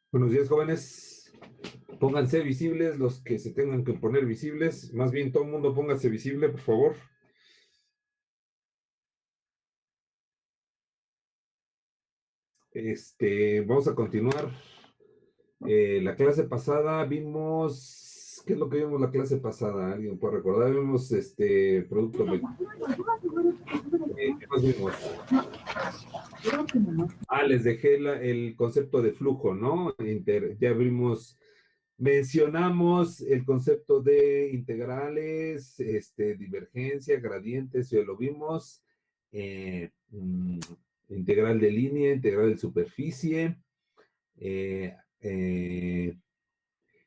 Buenos días, jóvenes. Pónganse visibles los que se tengan que poner visibles. Más bien, todo el mundo póngase visible, por favor. Vamos a continuar. La clase pasada vimos... ¿Qué es lo que vimos la clase pasada? ¿Alguien puede recordar? Vimos producto... ¿qué más vimos? Les dejé el concepto de flujo, ¿no? Ya vimos... Mencionamos el concepto de integrales, divergencia, gradientes, ya lo vimos, integral de línea, integral de superficie, eh, eh,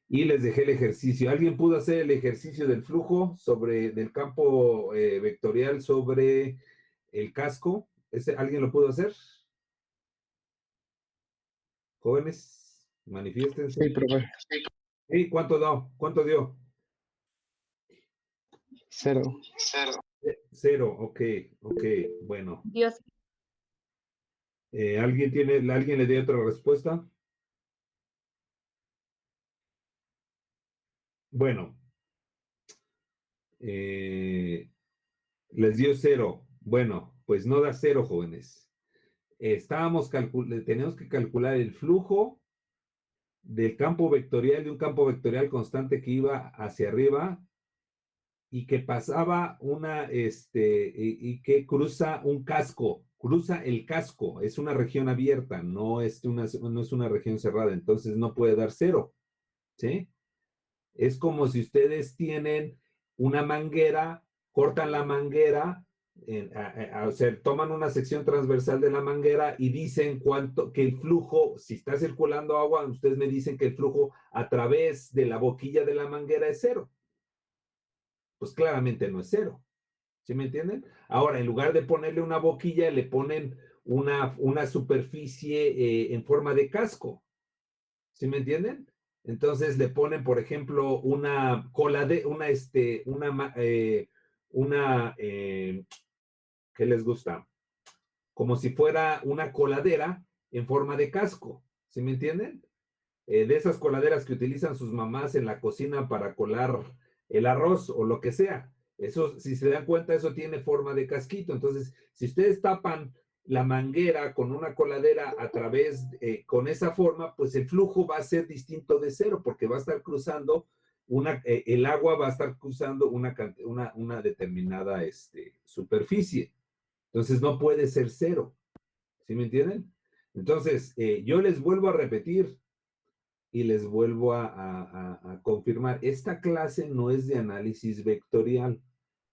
y les dejé el ejercicio. ¿Alguien pudo hacer el ejercicio del flujo del campo vectorial sobre el casco? ¿Alguien lo pudo hacer? Jóvenes, manifiéstense. Sí, profe. ¿Y cuánto dio? ¿Cuánto dio? 0. 0, ok, bueno. Dios. ¿Alguien le dio otra respuesta? Bueno, les dio 0. Bueno, pues no da 0, jóvenes. Tenemos que calcular el flujo del campo vectorial, de un campo vectorial constante que iba hacia arriba y que pasaba y que cruza un casco, cruza el casco, es una región abierta, no es una región cerrada, entonces no puede dar 0, ¿sí? Es como si ustedes tienen una manguera, cortan la manguera, o sea, toman una sección transversal de la manguera y dicen que el flujo, si está circulando agua, ustedes me dicen que el flujo a través de la boquilla de la manguera es 0. Pues claramente no es 0. ¿Sí me entienden? Ahora, en lugar de ponerle una boquilla, le ponen una superficie en forma de casco. ¿Sí me entienden? Entonces le ponen, por ejemplo, ¿qué les gusta? Como si fuera una coladera en forma de casco. ¿Sí me entienden? De esas coladeras que utilizan sus mamás en la cocina para colar el arroz o lo que sea. Eso, si se dan cuenta, eso tiene forma de casquito. Entonces, si ustedes tapan la manguera con una coladera con esa forma, pues el flujo va a ser distinto de 0, porque va a estar cruzando el agua va a estar cruzando una determinada superficie. Entonces, no puede ser 0. ¿Sí me entienden? Entonces, yo les vuelvo a repetir, y les vuelvo a confirmar, esta clase no es de análisis vectorial.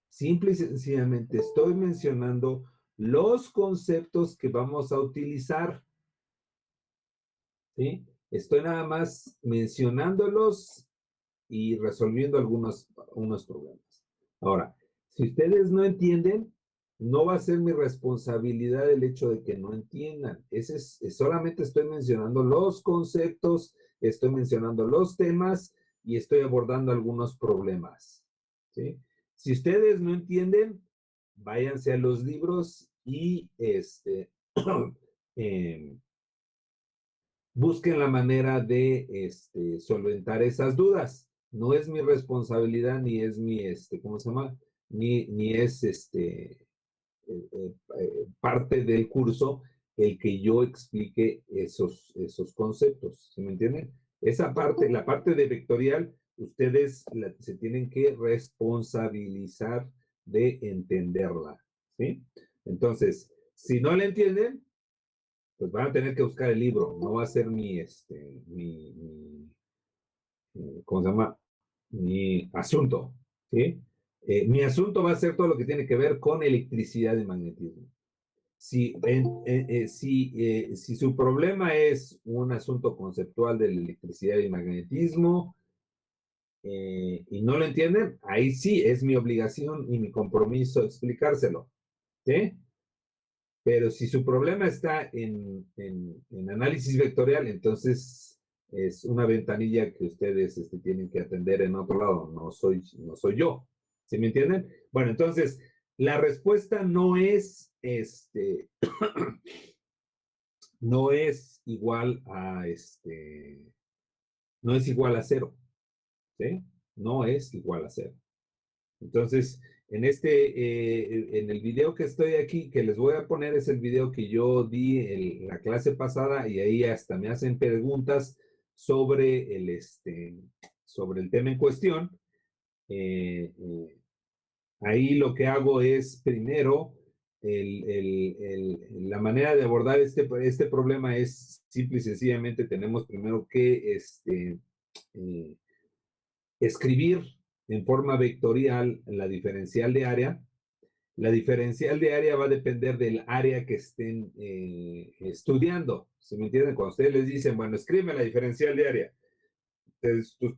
Simple y sencillamente estoy mencionando los conceptos que vamos a utilizar. ¿Sí? Estoy nada más mencionándolos y resolviendo unos problemas. Ahora, si ustedes no entienden, no va a ser mi responsabilidad el hecho de que no entiendan. Solamente estoy mencionando los conceptos, estoy mencionando los temas y estoy abordando algunos problemas. ¿Sí? Si ustedes no entienden, váyanse a los libros y busquen la manera de solventar esas dudas. No es mi responsabilidad, ni es mi, ¿cómo se llama? Ni es parte del curso el que yo explique esos conceptos. ¿Sí me entienden? Esa parte, la parte de vectorial, ustedes se tienen que responsabilizar de entenderla. ¿Sí? Entonces, si no la entienden, pues van a tener que buscar el libro, no va a ser ¿cómo se llama? Mi asunto, ¿sí? Mi asunto va a ser todo lo que tiene que ver con electricidad y magnetismo. Si su problema es un asunto conceptual de la electricidad y magnetismo y no lo entienden, ahí sí es mi obligación y mi compromiso explicárselo, ¿sí? Pero si su problema está en análisis vectorial, entonces es una ventanilla que ustedes tienen que atender en otro lado, no soy yo. ¿Sí me entienden? Bueno, entonces, la respuesta no es, no es igual a no es igual a cero, ¿sí? No es igual a cero. Entonces, en el video que estoy aquí, que les voy a poner, es el video que yo di en la clase pasada y ahí hasta me hacen preguntas sobre sobre el tema en cuestión. Ahí lo que hago es primero, la manera de abordar este problema es simple y sencillamente tenemos primero que eh, escribir en forma vectorial la diferencial de área. La diferencial de área va a depender del área que estén estudiando. ¿Se me entienden? Cuando ustedes les dicen, bueno, escribe la diferencial de área,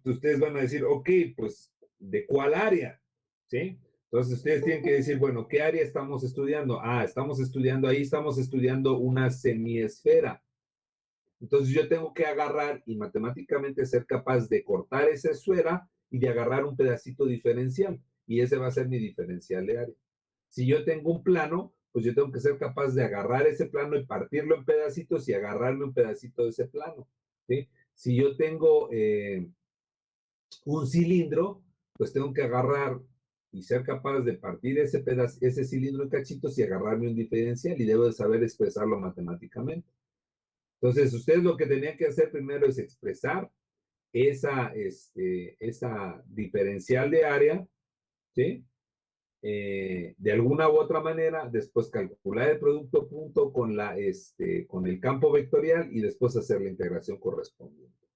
ustedes van a decir, ok, pues, ¿de cuál área? ¿Sí? Entonces ustedes tienen que decir, bueno, ¿qué área estamos estudiando? Ah, estamos estudiando una semiesfera. Entonces yo tengo que agarrar y matemáticamente ser capaz de cortar esa esfera y de agarrar un pedacito diferencial. Y ese va a ser mi diferencial de área. Si yo tengo un plano, pues yo tengo que ser capaz de agarrar ese plano y partirlo en pedacitos y agarrarme un pedacito de ese plano. ¿Sí? Si yo tengo un cilindro, pues tengo que agarrar y ser capaz de partir ese cilindro en cachitos y agarrarme un diferencial y debo de saber expresarlo matemáticamente. Entonces, ustedes lo que tenían que hacer primero es expresar esa diferencial de área, ¿sí? De alguna u otra manera, después calcular el producto punto con el campo vectorial y después hacer la integración correspondiente,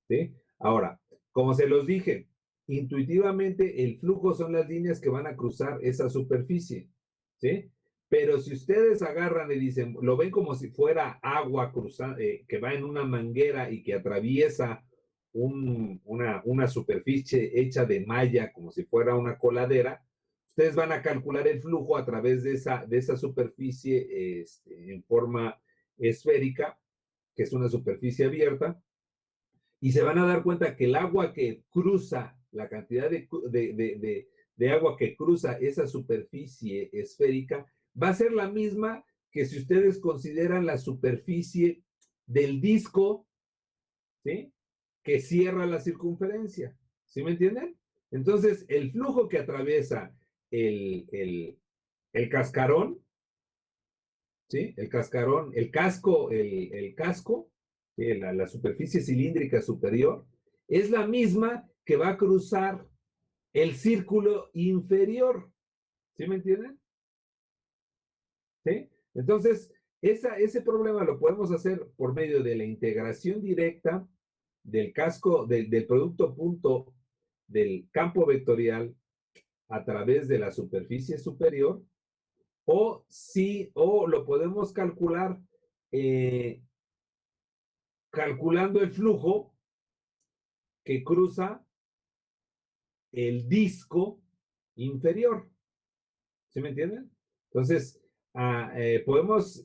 ¿sí? Ahora, como se los dije, intuitivamente el flujo son las líneas que van a cruzar esa superficie, ¿sí? Pero si ustedes agarran y dicen, lo ven como si fuera agua cruzando, que va en una manguera y que atraviesa una superficie hecha de malla, como si fuera una coladera, ustedes van a calcular el flujo a través de esa superficie en forma esférica, que es una superficie abierta, y se van a dar cuenta que el agua que cruza, la cantidad de agua que cruza esa superficie esférica, va a ser la misma que si ustedes consideran la superficie del disco, ¿sí? Que cierra la circunferencia. ¿Sí me entienden? Entonces, el flujo que atraviesa el, el, el cascarón, ¿sí? El cascarón, el casco, la superficie cilíndrica superior, es la misma que va a cruzar el círculo inferior. ¿Sí me entienden? ¿Sí? Entonces, ese problema lo podemos hacer por medio de la integración directa del casco, del producto punto del campo vectorial a través de la superficie superior, o lo podemos calcular eh, calculando el flujo que cruza el disco inferior. ¿Sí me entienden? Entonces, podemos,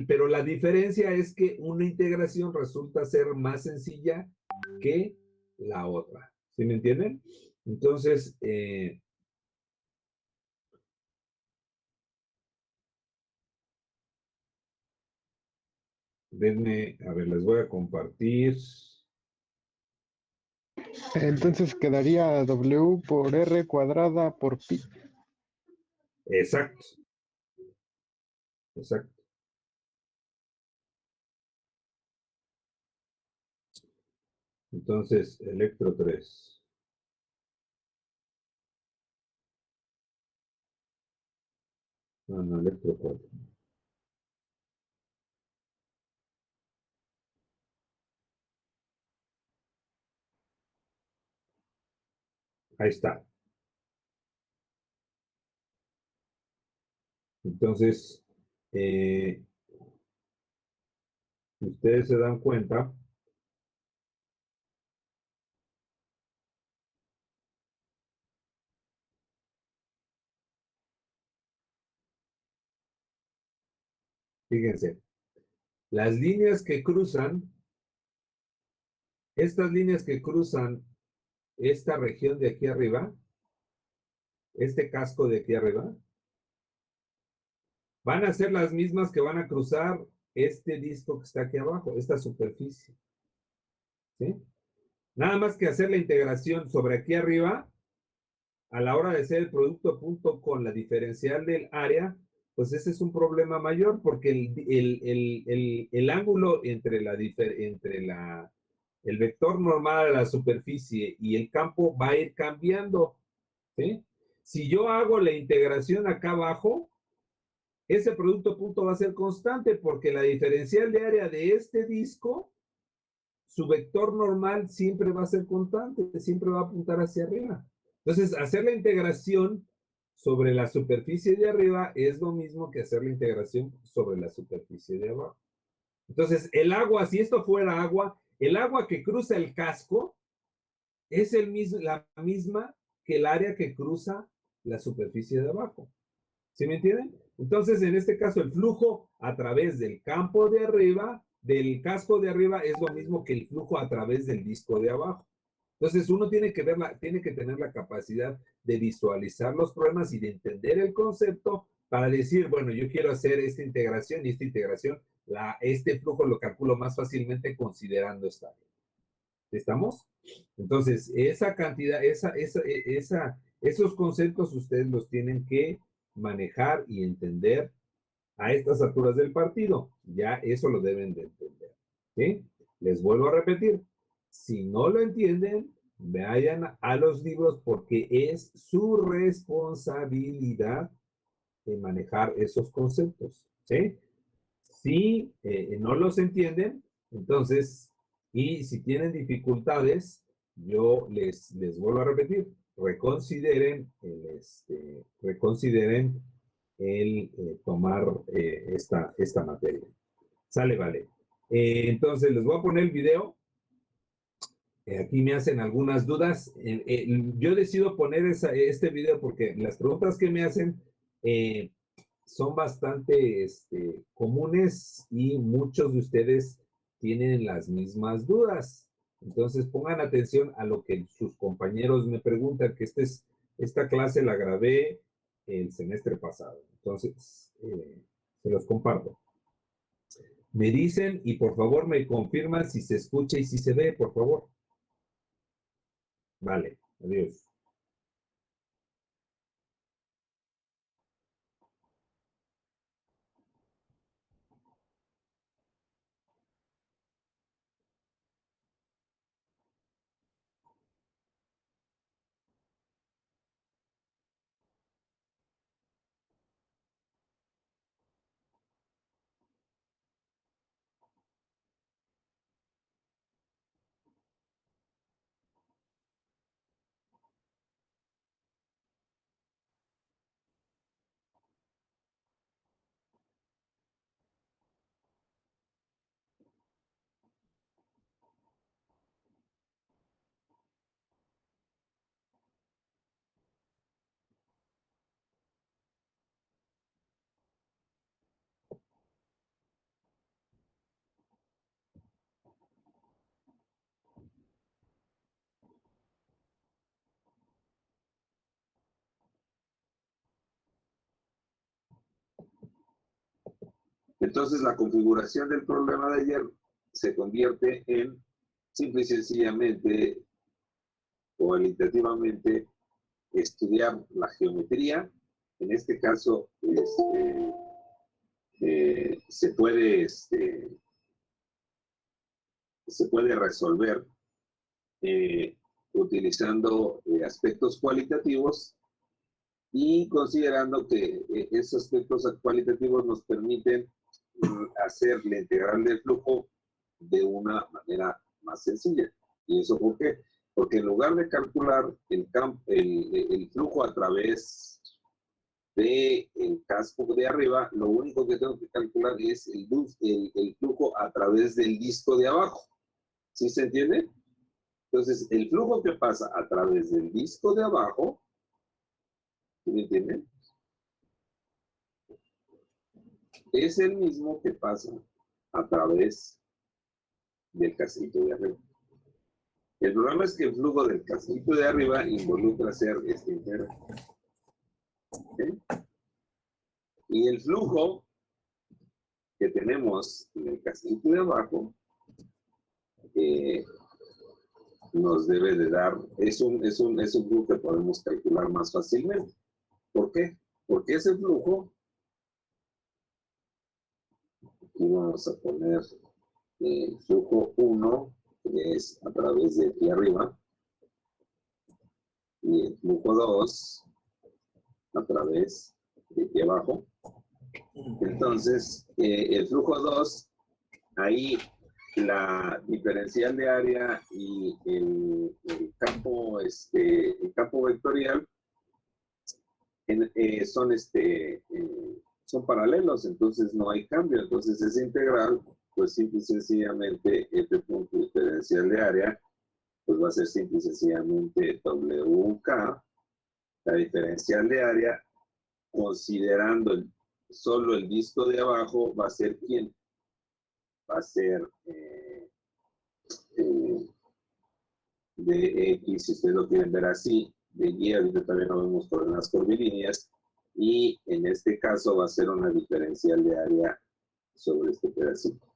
pero la diferencia es que una integración resulta ser más sencilla que la otra. ¿Sí me entienden? Entonces, denme, a ver, les voy a compartir. Entonces quedaría W por R cuadrada por pi. Exacto, exacto. Entonces, electro 3. No, no, electro 4. Ahí está. Entonces, eh, si ustedes se dan cuenta, fíjense, las líneas que cruzan, estas líneas que cruzan esta región de aquí arriba, este casco de aquí arriba, van a ser las mismas que van a cruzar este disco que está aquí abajo, esta superficie. ¿Sí? Nada más que hacer la integración sobre aquí arriba, a la hora de hacer el producto punto con la diferencial del área, pues ese es un problema mayor porque el ángulo entre el vector normal de la superficie y el campo va a ir cambiando. ¿Sí? Si yo hago la integración acá abajo, ese producto punto va a ser constante porque la diferencial de área de este disco, su vector normal siempre va a ser constante, siempre va a apuntar hacia arriba. Entonces, hacer la integración sobre la superficie de arriba es lo mismo que hacer la integración sobre la superficie de abajo. Entonces, el agua, si esto fuera agua, el agua que cruza el casco es la misma que el área que cruza la superficie de abajo. ¿Sí me entienden? Entonces, en este caso, el flujo a través del campo de arriba, del casco de arriba, es lo mismo que el flujo a través del disco de abajo. Entonces, uno tiene que tener la capacidad de visualizar los problemas y de entender el concepto para decir, bueno, yo quiero hacer esta integración y esta integración, este flujo lo calculo más fácilmente considerando esta área. ¿Estamos? Entonces, esa cantidad, esos conceptos ustedes los tienen que manejar y entender a estas alturas del partido. Ya eso lo deben de entender. ¿Sí? Les vuelvo a repetir. Si no lo entienden, vayan a los libros porque es su responsabilidad de manejar esos conceptos. ¿Sí? Si no los entienden, entonces, y si tienen dificultades, yo les vuelvo a repetir, reconsideren el tomar esta materia. Sale, vale. Entonces, les voy a poner el video. Aquí me hacen algunas dudas. Yo decido poner este video porque las preguntas que me hacen son bastante comunes y muchos de ustedes tienen las mismas dudas. Entonces pongan atención a lo que sus compañeros me preguntan, que esta clase la grabé el semestre pasado. Entonces, se los comparto. Me dicen y por favor me confirman si se escucha y si se ve, por favor. Vale, adiós. Entonces la configuración del problema de ayer se convierte en simple y sencillamente, cualitativamente, estudiar la geometría. En este caso, se puede resolver utilizando aspectos cualitativos y considerando que esos aspectos cualitativos nos permiten hacer la integral del flujo de una manera más sencilla. ¿Y eso por qué? Porque en lugar de calcular el flujo a través del casco de arriba, lo único que tengo que calcular es el flujo a través del disco de abajo. ¿Sí se entiende? Entonces, el flujo que pasa a través del disco de abajo, ¿sí me entienden? Es el mismo que pasa a través del casquito de arriba. El problema es que el flujo del casquito de arriba involucra hacer esta integral. ¿Okay? Y el flujo que tenemos en el casillito de abajo nos debe de dar, es un flujo que podemos calcular más fácilmente. ¿Por qué? Porque ese flujo, aquí vamos a poner flujo 1, que es a través de aquí arriba, y el flujo 2 a través de aquí abajo. Entonces, el flujo 2, ahí la diferencial de área y el campo vectorial son paralelos, entonces no hay cambio. Entonces, esa integral, pues simple y sencillamente, este punto diferencial de área, pues va a ser simple y sencillamente WK, la diferencial de área, considerando solo el disco de abajo, va a ser ¿quién? Va a ser de X, si ustedes lo quieren ver así, de Y, ahorita también lo vemos por las curvilíneas, y en este caso va a ser una diferencial de área sobre este pedacito.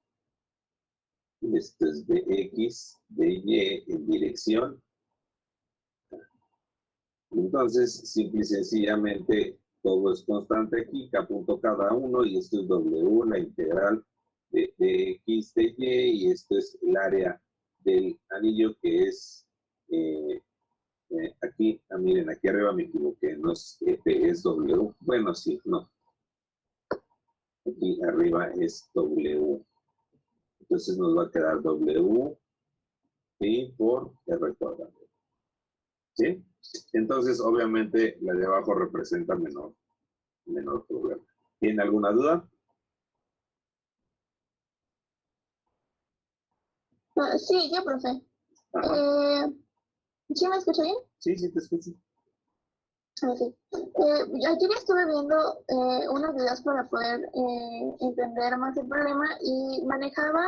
Esto es de X, de Y en dirección. Entonces, simple y sencillamente, todo es constante aquí, K punto cada uno, y esto es W, la integral de X, de Y, y esto es el área del anillo que es aquí, miren, aquí arriba me equivoqué, no es F, es W. Bueno, sí, no. Aquí arriba es W. Entonces nos va a quedar W y por R cuadrado. ¿Sí? Entonces, obviamente, la de abajo representa menor problema. ¿Tiene alguna duda? Sí, yo, profe. ¿Sí me escucho bien? Sí, sí te escucho. Okay. Ayer estuve viendo unos videos para poder entender más el problema y manejaba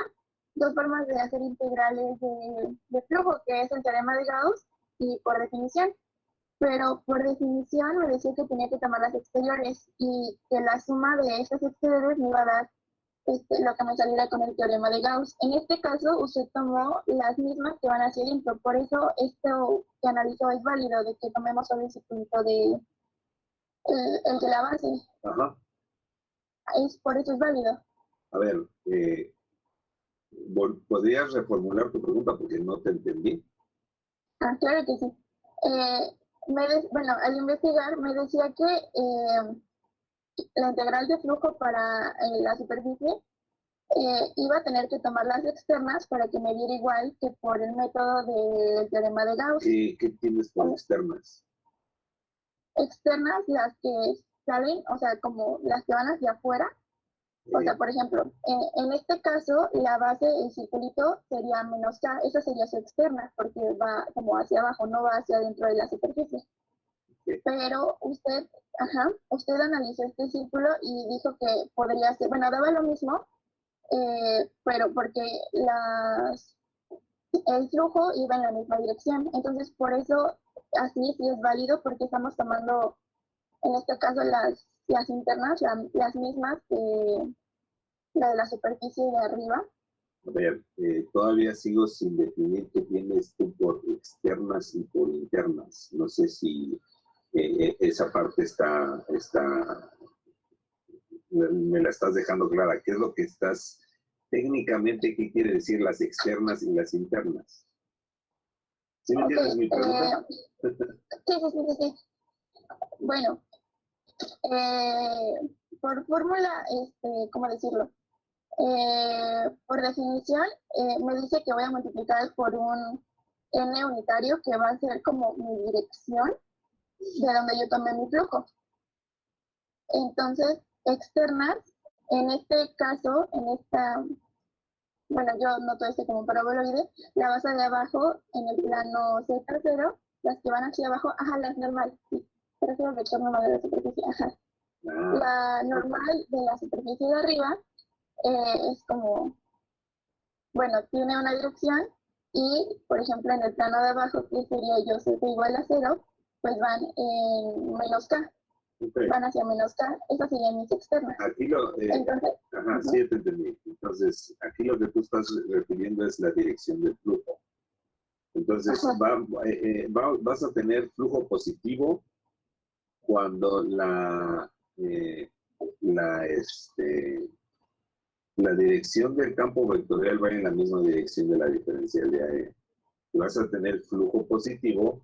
dos formas de hacer integrales de flujo, que es el teorema de Gauss y por definición. Pero por definición me decía que tenía que tomar las exteriores y que la suma de esas exteriores me iba a dar lo que me saliera con el teorema de Gauss. En este caso, usted tomó las mismas que van hacia adentro, por eso esto que analizó es válido, de que tomemos solo el circuito de el de la base. Ajá. Por eso es válido. A ver, ¿podrías reformular tu pregunta porque no te entendí? Claro que sí. Bueno, al investigar me decía que la integral de flujo para la superficie iba a tener que tomar las externas para que me diera igual que por el método del teorema de Gauss. ¿Qué tienes por externas? Externas, las que salen, o sea, como las que van hacia afuera. O sea, por ejemplo, en este caso, la base del circulito sería menos K, esa sería su externa, porque va como hacia abajo, no va hacia dentro de la superficie. Pero usted analizó este círculo y dijo que podría ser, bueno, daba lo mismo, pero porque el flujo iba en la misma dirección. Entonces, por eso, así sí es válido, porque estamos tomando, en este caso, las internas, las mismas que la de la superficie de arriba. A ver, todavía sigo sin definir qué tienes tú por externas y por internas. No sé si esa parte me la estás dejando clara. ¿Qué es lo que estás técnicamente, qué quiere decir las externas y las internas? ¿Sí me entiendes mi pregunta? Sí. Bueno, por fórmula, ¿cómo decirlo? Por definición, me dice que voy a multiplicar por un n unitario que va a ser como mi dirección de donde yo tomé mi flujo. Entonces, externas, en este caso, bueno, yo noto como paraboloide, la base de abajo en el plano Z0, las que van hacia abajo, las normales, sí, prefiero el vector normal de la superficie, La normal de la superficie de arriba es como, bueno, tiene una dirección y, por ejemplo, en el plano de abajo, que sería yo z igual a 0, pues van en menos K. Okay. van hacia menos K, esas serían mis externas. Aquí lo, Entonces, ajá, sí, te entendí. Entonces, aquí lo que tú estás refiriendo es la dirección del flujo. Entonces, vas a tener flujo positivo cuando la dirección del campo vectorial va en la misma dirección de la diferencial de AE. Y vas a tener flujo positivo.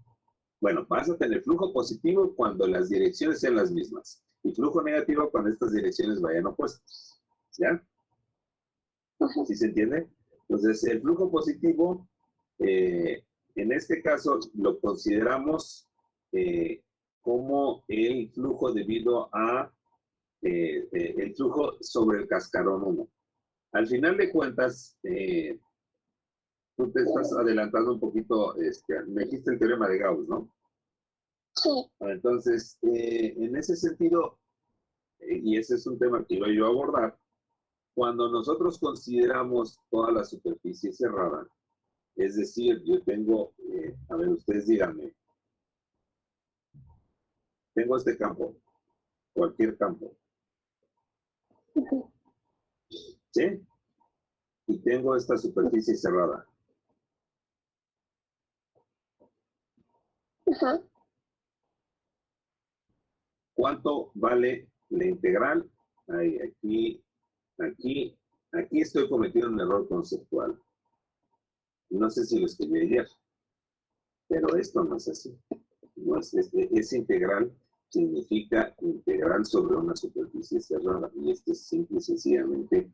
Bueno, vas a tener flujo positivo cuando las direcciones sean las mismas. Y flujo negativo cuando estas direcciones vayan opuestas. ¿Ya? ¿Sí se entiende? Entonces, el flujo positivo, en este caso, lo consideramos como el flujo debido a el flujo sobre el cascarón 1. Al final de cuentas, tú te estás adelantando un poquito, me dijiste el teorema de Gauss, ¿no? sí. Entonces, en ese sentido, y ese es un tema que iba yo a abordar, cuando nosotros consideramos toda la superficie cerrada, es decir, yo tengo, a ver, ustedes díganme, tengo este campo, cualquier campo, ¿sí? Y tengo esta superficie cerrada. ¿Cuánto vale la integral? Ahí, aquí estoy cometiendo un error conceptual. No sé si lo escribí ayer, pero esto no es así. No es integral, significa integral sobre una superficie cerrada, y este es simple y sencillamente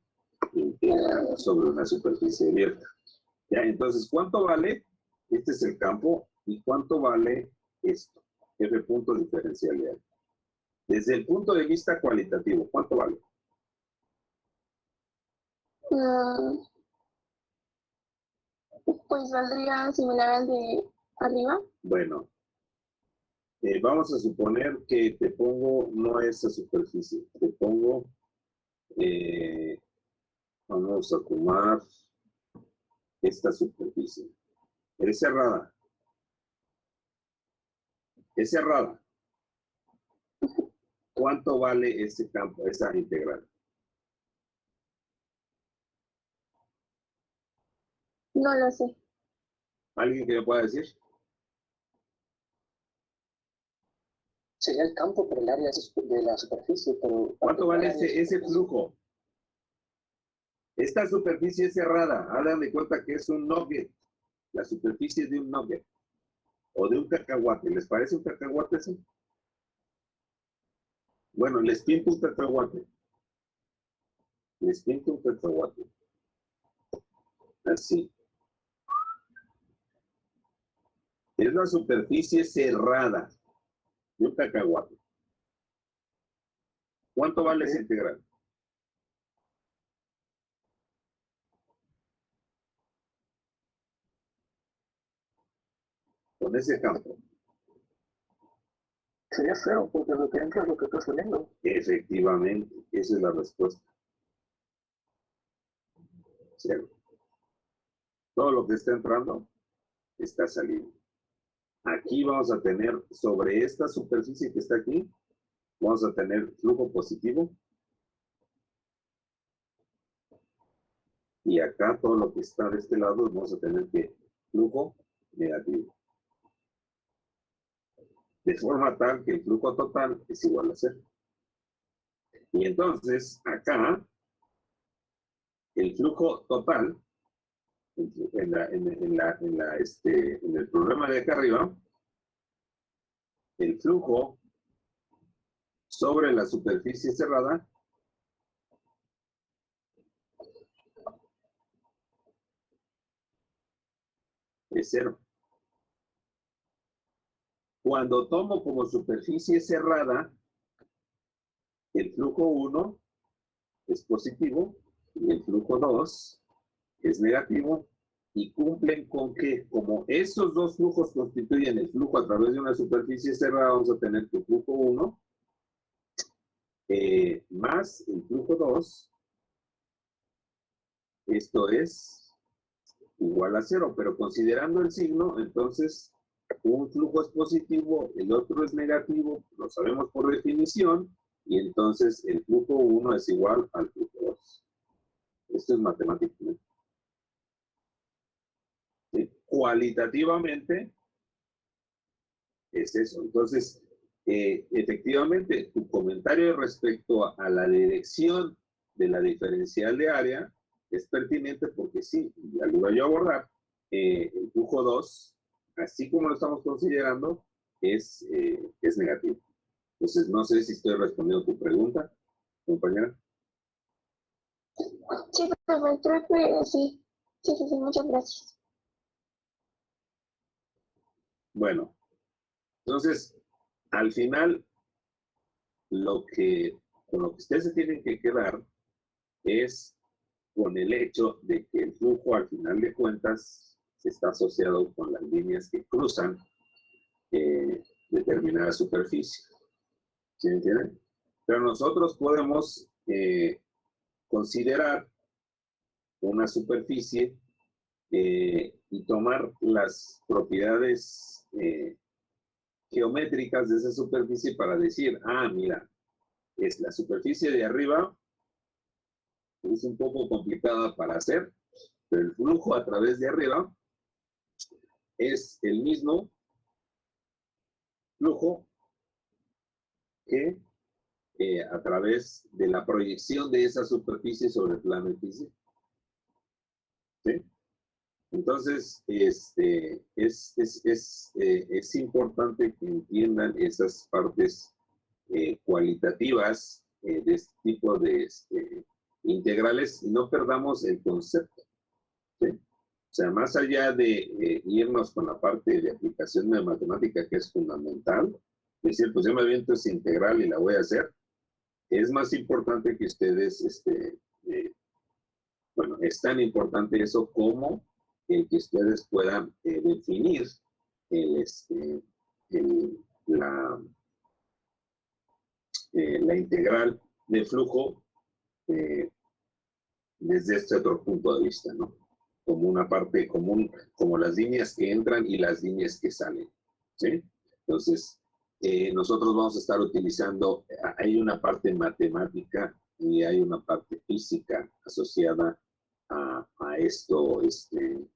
integral sobre una superficie abierta. ¿Ya? Entonces, ¿cuánto vale? Este es el campo, ¿y cuánto vale esto? F punto diferencial de A. Desde el punto de vista cualitativo, ¿cuánto vale? Pues valdría similar al de arriba. Bueno, vamos a suponer que te pongo no esa superficie, te pongo, vamos a tomar esta superficie. Es cerrada. Es cerrada. ¿Cuánto vale ese campo, esa integral? No lo sé. ¿Alguien que me pueda decir? Sería el campo por el área de la superficie, pero... ¿Cuánto vale ese flujo? Esta superficie es cerrada. Hagan de cuenta que es un nugget. La superficie de un nugget. O de un cacahuate. ¿Les parece un cacahuate así? Bueno, les pinto un cacahuate. Les pinto un cacahuate. Así. Es la superficie cerrada de un cacahuate. ¿Cuánto vale esa integral? Con ese campo. Sería cero, porque lo que entra es lo que está saliendo. Efectivamente, esa es la respuesta. Cero. Todo lo que está entrando está saliendo. Aquí vamos a tener, sobre esta superficie que está aquí, vamos a tener flujo positivo. Y acá todo lo que está de este lado vamos a tener que flujo negativo. De forma tal que el flujo total es igual a cero. Y entonces, acá, el flujo total, en el problema de acá arriba, el flujo sobre la superficie cerrada es cero. Cuando tomo como superficie cerrada, el flujo 1 es positivo y el flujo 2 es negativo, y cumplen con que, como esos dos flujos constituyen el flujo a través de una superficie cerrada, vamos a tener que el flujo 1 más el flujo 2, esto es igual a 0, pero considerando el signo, entonces un flujo es positivo, el otro es negativo, lo sabemos por definición, y entonces el flujo 1 es igual al flujo 2. Esto es matemático, ¿no? ¿Sí? Cualitativamente es eso. Entonces, efectivamente, tu comentario respecto a la dirección de la diferencial de área es pertinente porque sí, ya lo iba yo a abordar, el flujo 2, así como lo estamos considerando, es negativo. Entonces, no sé si estoy respondiendo tu pregunta, compañera. Sí, profe, creo que sí. Sí, sí, sí, muchas gracias. Bueno, entonces, al final, con lo que ustedes se tienen que quedar es con el hecho de que el flujo, al final de cuentas, está asociado con las líneas que cruzan determinada superficie. ¿Sí me entienden? Pero nosotros podemos considerar una superficie y tomar las propiedades geométricas de esa superficie para decir, ah, mira, es la superficie de arriba, es un poco complicada para hacer, pero el flujo a través de arriba es el mismo flujo que a través de la proyección de esa superficie sobre el plano físico. ¿Sí? Entonces, es importante que entiendan esas partes cualitativas de este tipo de integrales y no perdamos el concepto. ¿Sí? O sea, más allá de irnos con la parte de aplicación de matemática que es fundamental, es decir, pues yo me aviento esa integral y la voy a hacer, es más importante que ustedes, bueno, es tan importante eso como que ustedes puedan definir el, la, la integral de flujo desde este otro punto de vista, ¿no? Como una parte común, como las líneas que entran y las líneas que salen, ¿sí? Entonces, nosotros vamos a estar utilizando, hay una parte matemática y hay una parte física asociada a esto, este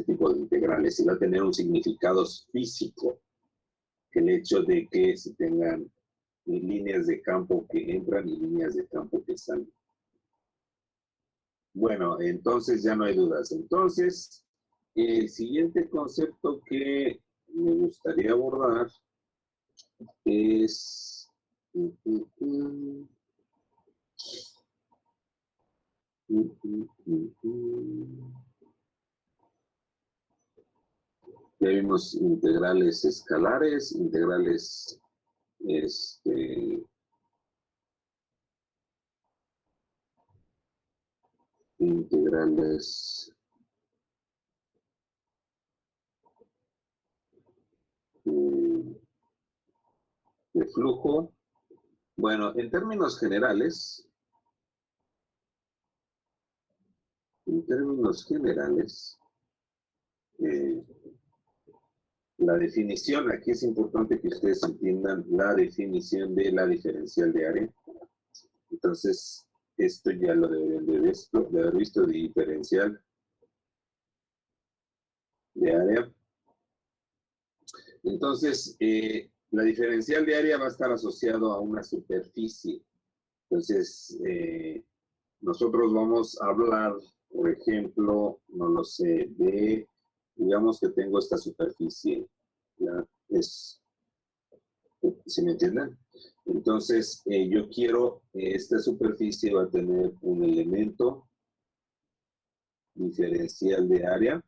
tipo de integrales, y va a tener un significado físico, el hecho de que se tengan líneas de campo que entran y líneas de campo que salen. Bueno, entonces ya no hay dudas. Entonces, el siguiente concepto que me gustaría abordar es... Ya vimos integrales escalares, integrales integrales de flujo. Bueno, en términos generales, la definición, aquí es importante que ustedes entiendan la definición de la diferencial de área. Entonces, esto ya lo deben de haber visto, de diferencial de área. Entonces, la diferencial de área va a estar asociado a una superficie. Entonces, nosotros vamos a hablar, por ejemplo, no lo sé, de, digamos que tengo esta superficie, ¿ya? ¿Sí me entienden? Entonces, yo quiero, esta superficie va a tener un elemento diferencial de área.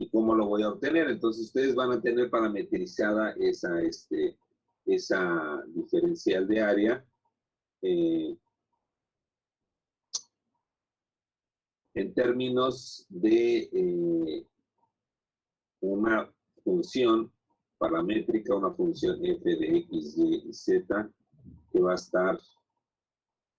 ¿Y cómo lo voy a obtener? Entonces, ustedes van a tener parametrizada esa diferencial de área en términos de una función paramétrica, una función f de x, y, z, que va a estar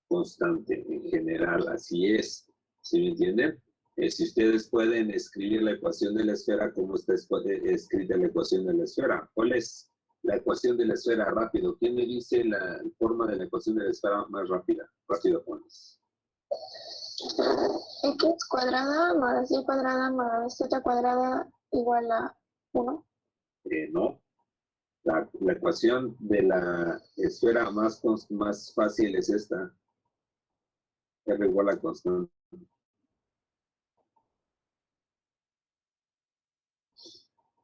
constante en general, así es, ¿sí me entienden? Si ustedes pueden escribir la ecuación de la esfera, ¿cómo está escrita la ecuación de la esfera? ¿Cuál es la ecuación de la esfera? Rápido. ¿Quién me dice la forma de la ecuación de la esfera más rápida? Rápido, pones. X cuadrada más Y cuadrada más Z cuadrada igual a 1. No. La ecuación de la esfera más fácil es esta. R igual a constante.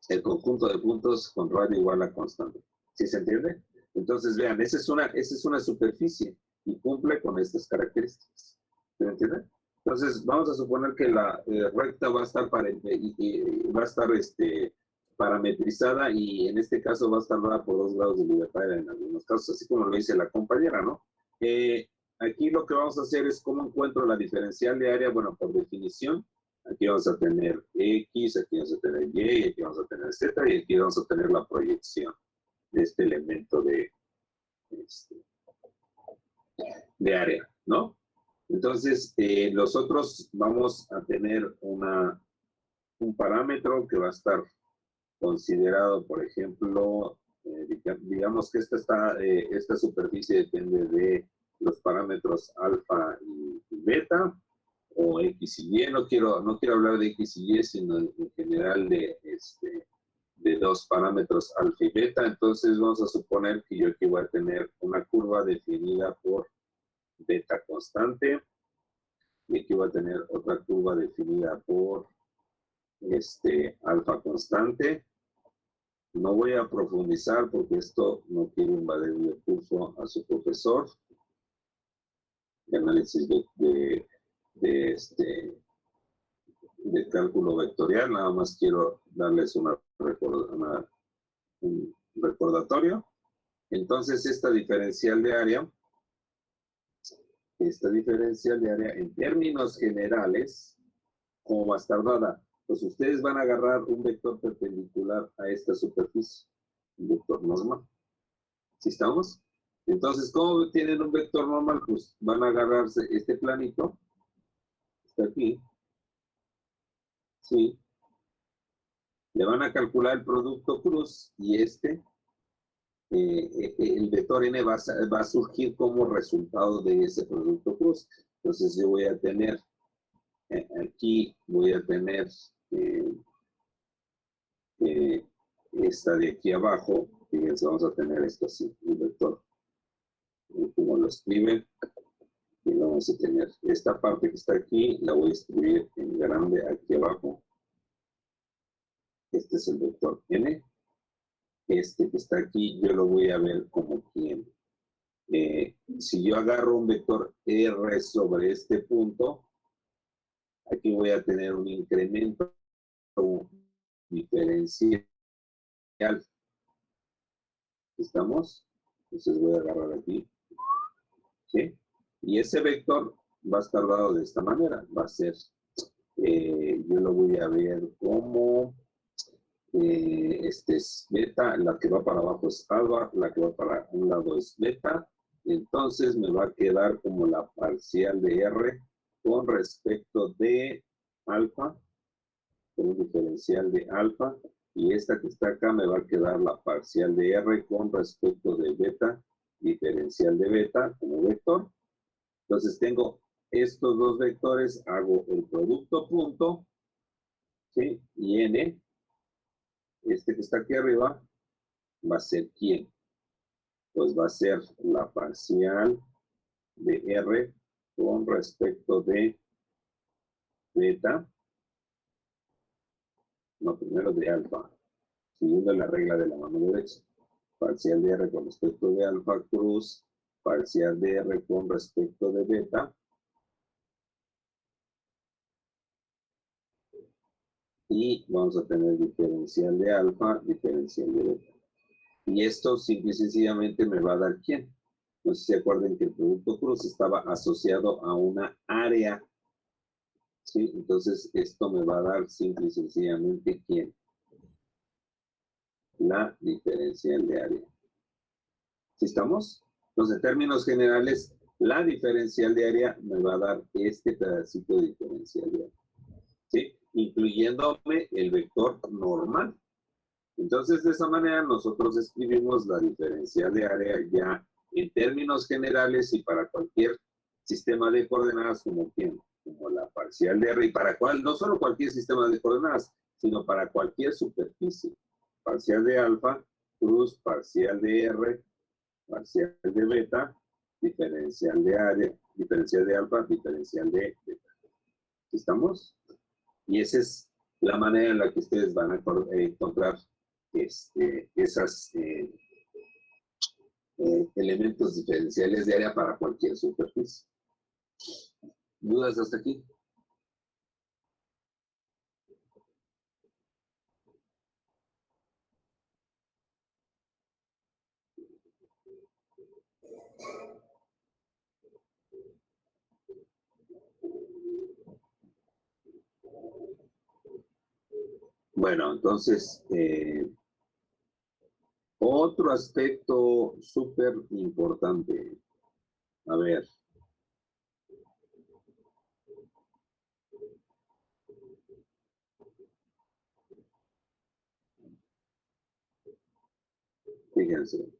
El conjunto de puntos con radio igual a constante. ¿Sí se entiende? Entonces, vean, esa es una superficie y cumple con estas características. ¿Se entiende? Entonces, vamos a suponer que la recta va a estar, parametrizada y en este caso va a estar dada por 2 grados de libertad en algunos casos, así como lo dice la compañera, ¿no? Aquí lo que vamos a hacer es cómo encuentro la diferencial de área. Bueno, por definición, aquí vamos a tener X, aquí vamos a tener Y, aquí vamos a tener Z, y aquí vamos a tener la proyección de este elemento de área, ¿no? Entonces, nosotros vamos a tener un parámetro que va a estar considerado, por ejemplo, digamos que esta superficie depende de los parámetros alfa y beta, o X y Y. No quiero hablar de X y Y, sino en general de 2 parámetros alfa y beta. Entonces vamos a suponer que yo aquí voy a tener una curva definida por beta constante, y aquí voy a tener otra curva definida por alfa constante. No voy a profundizar porque esto no quiero invadir el curso a su profesor de análisis de cálculo vectorial. Nada más quiero darles un recordatorio. Entonces, esta diferencial de área en términos generales, ¿cómo va a estar dada? Pues ustedes van a agarrar un vector perpendicular a esta superficie, un vector normal. ¿Sí estamos? Entonces, ¿cómo tienen un vector normal? Pues van a agarrarse este planito, está aquí, ¿sí? Le van a calcular el producto cruz y el vector n va a surgir como resultado de ese producto cruz. Entonces, yo voy a tener, aquí voy a tener esta de aquí abajo. Fíjense, vamos a tener esto así, un vector, como lo escriben, y vamos a tener esta parte que está aquí, la voy a escribir en grande aquí abajo. Este es el vector n. Este que está aquí, yo lo voy a ver como quién. Si yo agarro un vector R sobre este punto, aquí voy a tener un incremento diferencial. ¿Estamos? Entonces voy a agarrar aquí. ¿Sí? Y ese vector va a estar dado de esta manera. Va a ser, yo lo voy a ver como, este es beta, la que va para abajo es alfa, la que va para un lado es beta. Entonces me va a quedar como la parcial de R con respecto de alfa, con un diferencial de alfa, y esta que está acá me va a quedar la parcial de R con respecto de beta, diferencial de beta como vector. Entonces tengo estos dos vectores, hago el producto punto, ¿sí? Y n, este que está aquí arriba, va a ser ¿quién? Pues va a ser la parcial de R con respecto de beta, no, primero de alfa, siguiendo la regla de la mano derecha. Parcial de R con respecto de alfa cruz, parcial de R con respecto de beta, y vamos a tener diferencial de alfa, diferencial de beta. Y esto simple y sencillamente me va a dar ¿quién? No sé si se acuerdan que el producto cruz estaba asociado a una área, ¿sí? Entonces esto me va a dar simple y sencillamente ¿quién? La diferencial de área. ¿Sí estamos? Entonces, en términos generales, la diferencial de área me va a dar este pedacito de diferencial de área. ¿sí? Incluyéndome el vector normal. Entonces, de esa manera nosotros escribimos la diferencial de área ya en términos generales y para cualquier sistema de coordenadas como la parcial de R, y para no solo cualquier sistema de coordenadas, sino para cualquier superficie. Parcial de alfa, cruz, parcial de R, parcial de beta, diferencial de área, diferencial de alfa, diferencial de beta. ¿Estamos? Y esa es la manera en la que ustedes van a encontrar esas elementos diferenciales de área para cualquier superficie. ¿Dudas hasta aquí? Bueno, entonces, otro aspecto súper importante. A ver. Fíjense.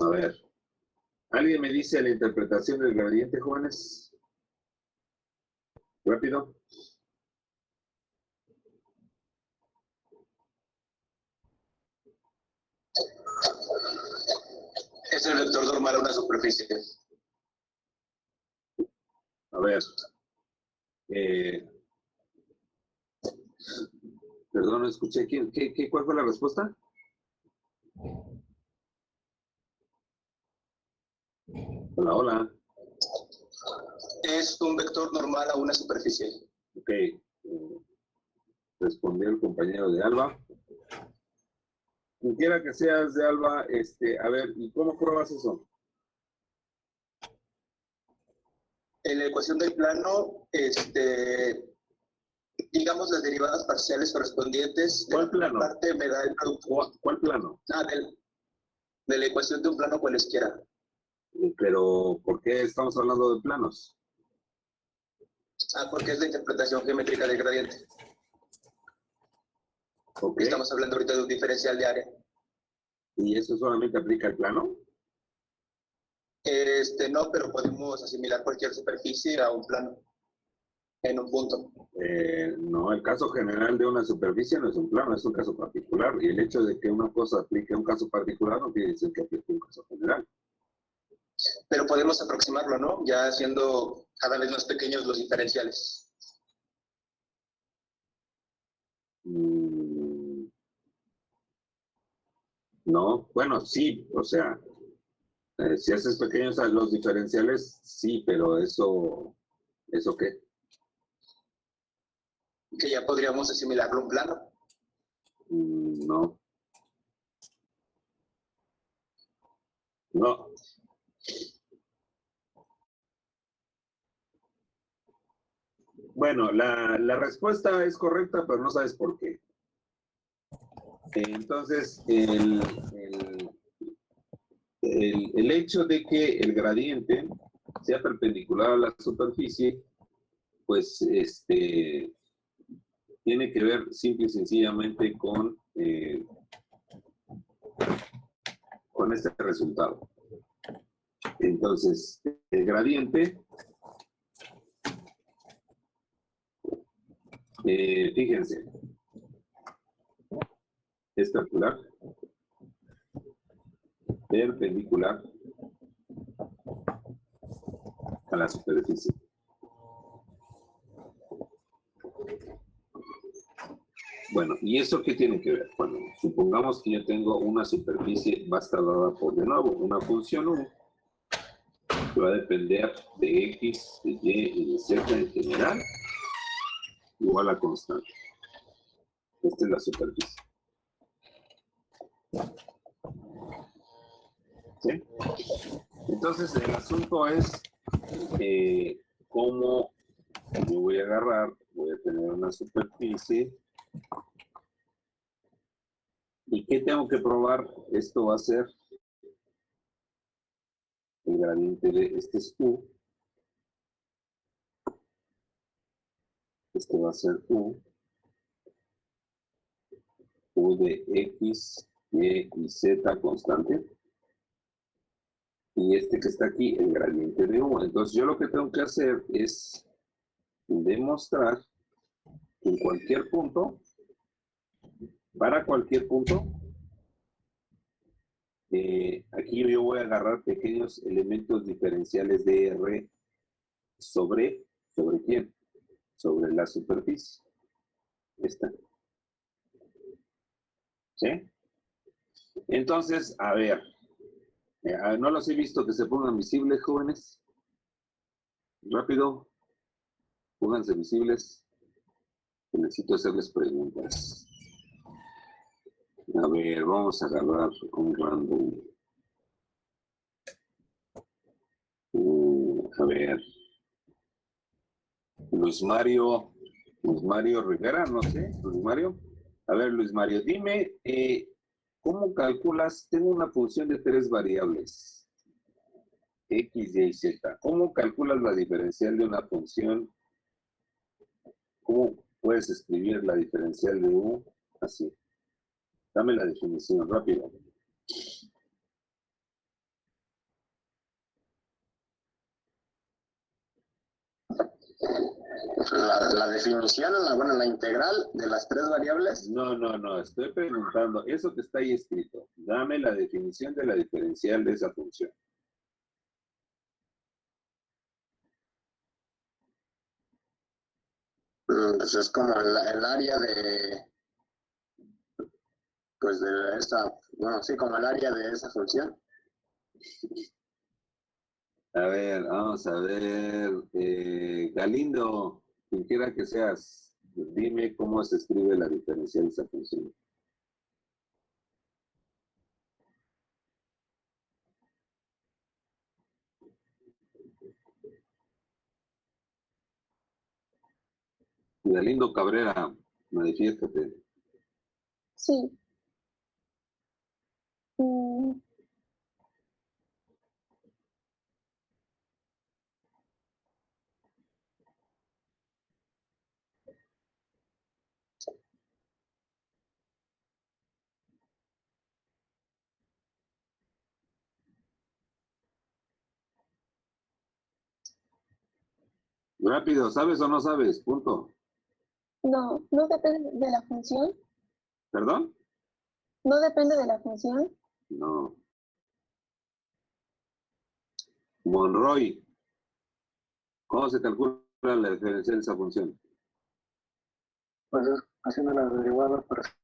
A ver. ¿Alguien me dice la interpretación del gradiente, jóvenes? Rápido. Es el vector normal a una superficie. A ver. Perdón, no escuché. ¿Cuál fue la respuesta? Hola, hola. Es un vector normal a una superficie. Ok. Respondió el compañero de Alba. Quien quiera que seas de Alba, a ver, ¿y cómo pruebas eso? En la ecuación del plano, digamos las derivadas parciales correspondientes. ¿Cuál plano? Parte me da el producto. ¿Cuál plano? De la ecuación de un plano cualesquiera. Pero, ¿por qué estamos hablando de planos? Porque es la interpretación geométrica del gradiente. Okay. Estamos hablando ahorita de un diferencial de área. ¿Y eso solamente aplica al plano? No, pero podemos asimilar cualquier superficie a un plano, en un punto. No, el caso general de una superficie no es un plano, es un caso particular. Y el hecho de que una cosa aplique a un caso particular no quiere decir que aplique a un caso general. Pero podemos aproximarlo, ¿no? Ya haciendo cada vez más pequeños los diferenciales. No, bueno, sí, o sea, si haces pequeños los diferenciales, sí, pero ¿eso qué? Que ya podríamos asimilarlo a un plano. No. No. Bueno, la respuesta es correcta, pero no sabes por qué. Entonces, el hecho de que el gradiente sea perpendicular a la superficie, pues tiene que ver simple y sencillamente con este resultado. Entonces, el gradiente, fíjense, es perpendicular a la superficie. Bueno, ¿y eso qué tiene que ver? Bueno, supongamos que yo tengo una superficie, va a estar dada por, de nuevo, una función U, que va a depender de X, de Y y de Z en general, igual a constante. Esta es la superficie. ¿Sí? Entonces, el asunto es cómo yo voy a agarrar, voy a tener una superficie. ¿Y qué tengo que probar? Esto va a ser el gradiente de, este es U. Este va a ser U. U de X, Y y Z constante. Y este que está aquí, el gradiente de U. Entonces yo lo que tengo que hacer es demostrar que en cualquier punto, para cualquier punto, aquí yo voy a agarrar pequeños elementos diferenciales de R ¿sobre quién? Sobre la superficie. Esta. ¿Sí? Entonces, a ver, no los he visto que se pongan visibles, jóvenes. Rápido, pónganse visibles. Necesito hacerles preguntas. A ver, vamos a agarrar un random. A ver. Luis Mario Rivera, no sé, Luis Mario. A ver, Luis Mario, dime, ¿cómo calculas? Tengo una función de 3 variables, X, Y y Z. ¿Cómo calculas la diferencial de una función? ¿Cómo puedes escribir la diferencial de U? Así. Dame la definición, rápido. La definición, bueno, la integral de las 3 variables. No, estoy preguntando, eso que está ahí escrito, dame la definición de la diferencial de esa función. Pues es como el área de, pues de esa, bueno, sí, como el área de esa función. A ver, vamos a ver. Galindo, quien quiera que seas, dime cómo se escribe la diferencial de esa función. Galindo Cabrera, manifiéstate. Sí. Rápido, ¿sabes o no sabes? Punto. No, no depende de la función. ¿Perdón? No depende de la función. No. Monroy, ¿cómo se calcula la diferencial de esa función? Pues es haciendo la derivada parcial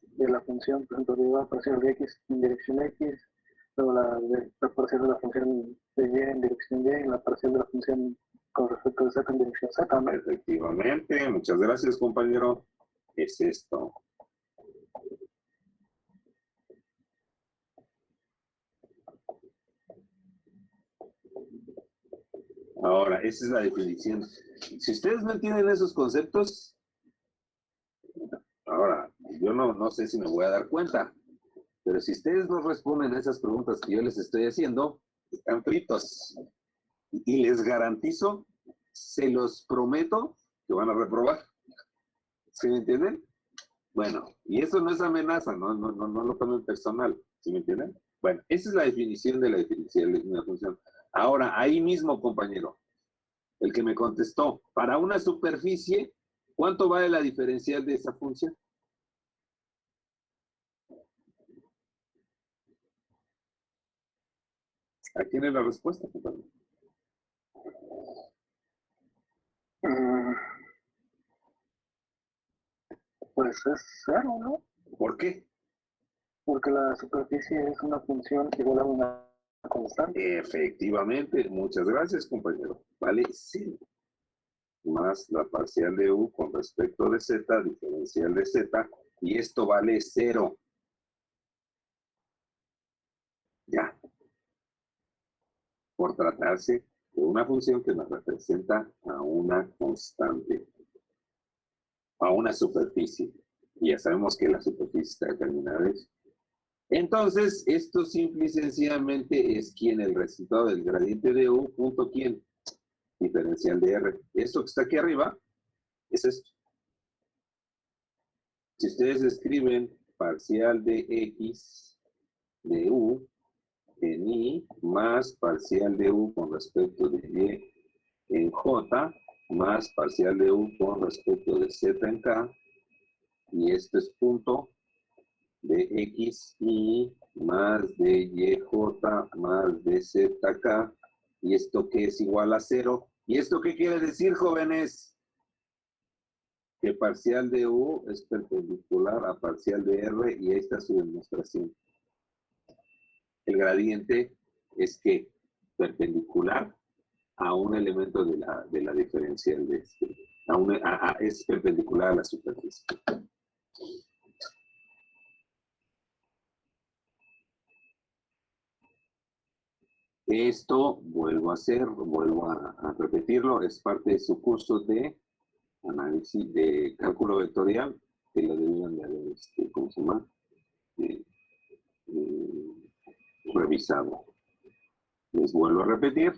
de la función, por ejemplo, derivada parcial de x en dirección x, luego la parcial de la función de y en dirección y, y la parcial de la función con respecto a z en dirección z, ¿no? Efectivamente, muchas gracias, compañero. Es esto. Ahora, esa es la definición. Si ustedes no entienden esos conceptos, ahora, yo no sé si me voy a dar cuenta, pero si ustedes no responden a esas preguntas que yo les estoy haciendo, están fritos. Y les garantizo, se los prometo, que van a reprobar. ¿Sí me entienden? Bueno, y eso no es amenaza, no lo tomen personal. ¿Sí me entienden? Bueno, esa es la definición de la diferencial de una función. Ahora, ahí mismo, compañero, el que me contestó, para una superficie, ¿cuánto vale la diferencial de esa función? Ahí tiene la respuesta, compañero. Pues es cero, ¿no? ¿Por qué? Porque la superficie es una función igual a una constante. Efectivamente, muchas gracias, compañero. Vale 0. Más la parcial de U con respecto de Z, diferencial de Z, y esto vale 0. Ya. Por tratarse de una función que nos representa a una constante, a una superficie. Y ya sabemos que la superficie está determinada Entonces, esto simple y sencillamente es quién el resultado del gradiente de U punto quién, diferencial de R. Esto que está aquí arriba es esto. Si ustedes escriben parcial de X de U en I más parcial de U con respecto de Y en J más parcial de U con respecto de Z en K, y esto es punto de XI más de YJ más de ZK, y esto que es igual a 0. ¿Y esto qué quiere decir, jóvenes? Que parcial de U es perpendicular a parcial de R, y ahí está su demostración. El gradiente es que perpendicular a un elemento de la diferencial de este, es perpendicular a la superficie. Esto vuelvo a repetirlo, es parte de su curso de análisis de cálculo vectorial, que lo debían de haber, ¿cómo se llama? Eh, revisado. Les vuelvo a repetir,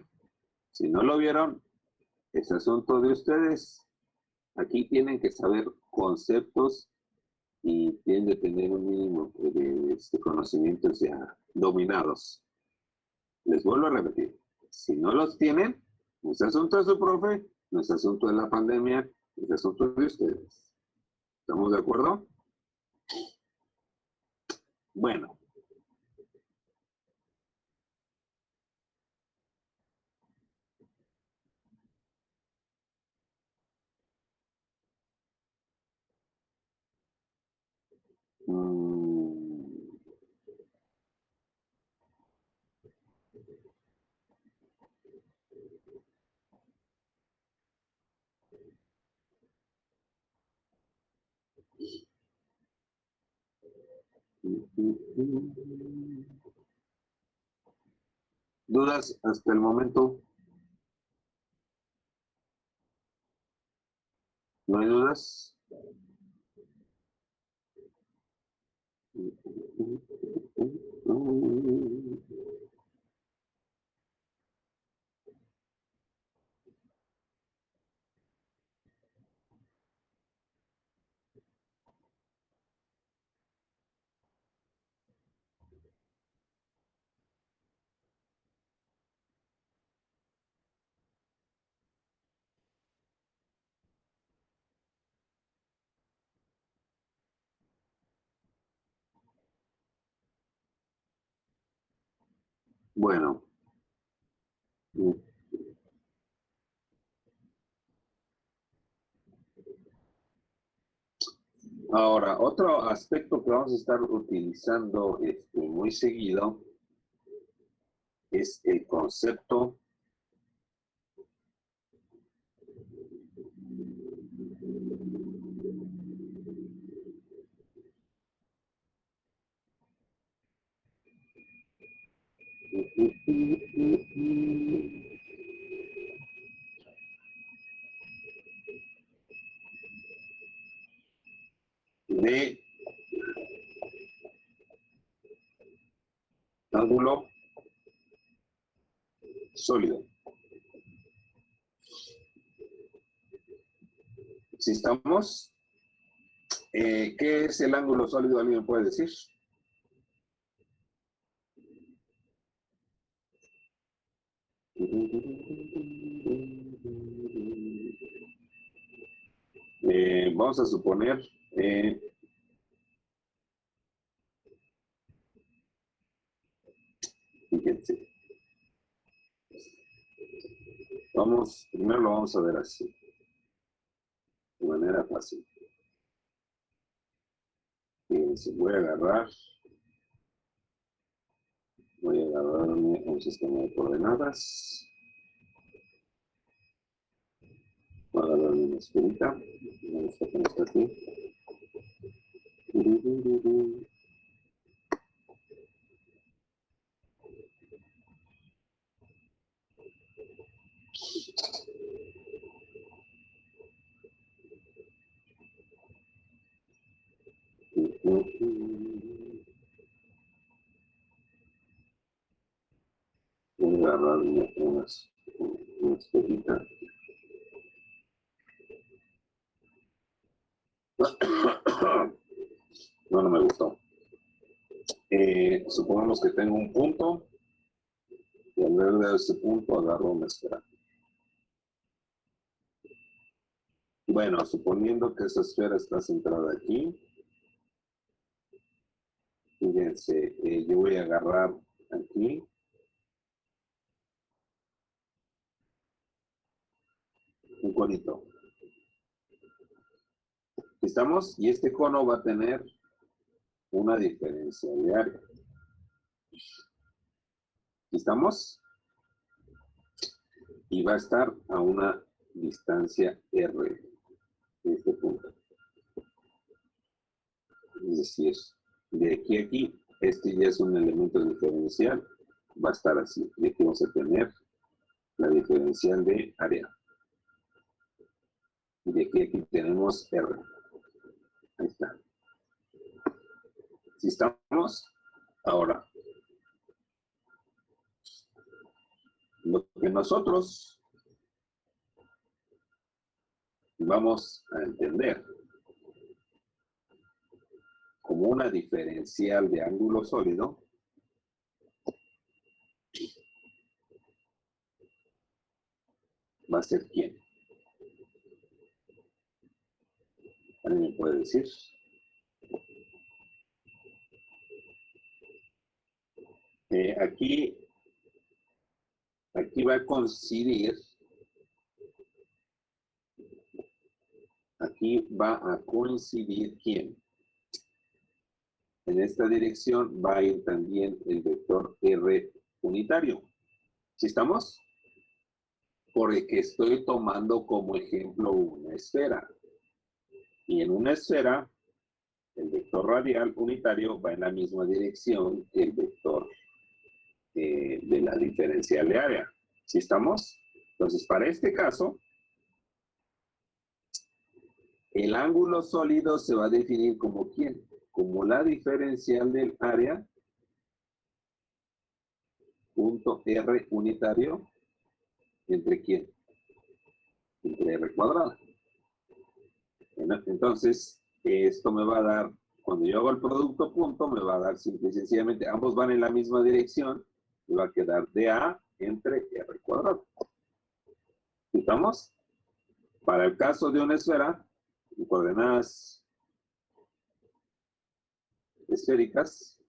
si no lo vieron, es asunto de ustedes. Aquí tienen que saber conceptos y tienen que tener un mínimo de conocimientos ya dominados. Les vuelvo a repetir, si no los tienen, no es asunto de su profe, no es asunto de la pandemia, es asunto de ustedes. ¿Estamos de acuerdo? Bueno. ¿Dudas hasta el momento? ¿No hay dudas? Bueno. Ahora, otro aspecto que vamos a estar utilizando muy seguido es el concepto de ángulo sólido. Si estamos, ¿qué es el ángulo sólido? ¿Alguien me puede decir? Vamos a suponer, fíjense, primero lo vamos a ver así, de manera fácil. Fíjense, voy a agarrar un sistema de coordenadas. Voy a agarrar una esferita. Vamos a poner esto aquí. darle una espejita. No me gustó. Supongamos que tengo un punto y al ver de ese punto agarro una esfera. Bueno, suponiendo que esa esfera está centrada aquí, fíjense, yo voy a agarrar aquí un conito. ¿Estamos? Y este cono va a tener una diferencia de área. ¿Estamos? Y va a estar a una distancia R de este punto. Es decir, de aquí a aquí, este ya es un elemento diferencial, va a estar así. Y aquí vamos a tener la diferencial de área. Y de aquí a aquí tenemos R. Ahí está. ¿Sí estamos? Ahora, lo que nosotros vamos a entender como una diferencial de ángulo sólido va a ser ¿quién? ¿Alguien me puede decir? Aquí va a coincidir, ¿quién? En esta dirección va a ir también el vector R unitario. ¿Sí estamos? Porque estoy tomando como ejemplo una esfera. Y en una esfera, el vector radial unitario va en la misma dirección que el vector de la diferencial de área. ¿Sí estamos? Entonces, para este caso, el ángulo sólido se va a definir como ¿quién? Como la diferencial del área punto R unitario entre ¿quién? Entre R cuadrado. Entonces, esto me va a dar, cuando yo hago el producto punto, me va a dar simple y sencillamente, ambos van en la misma dirección, me va a quedar dA entre R cuadrado. ¿Estamos? Para el caso de una esfera, en coordenadas esféricas,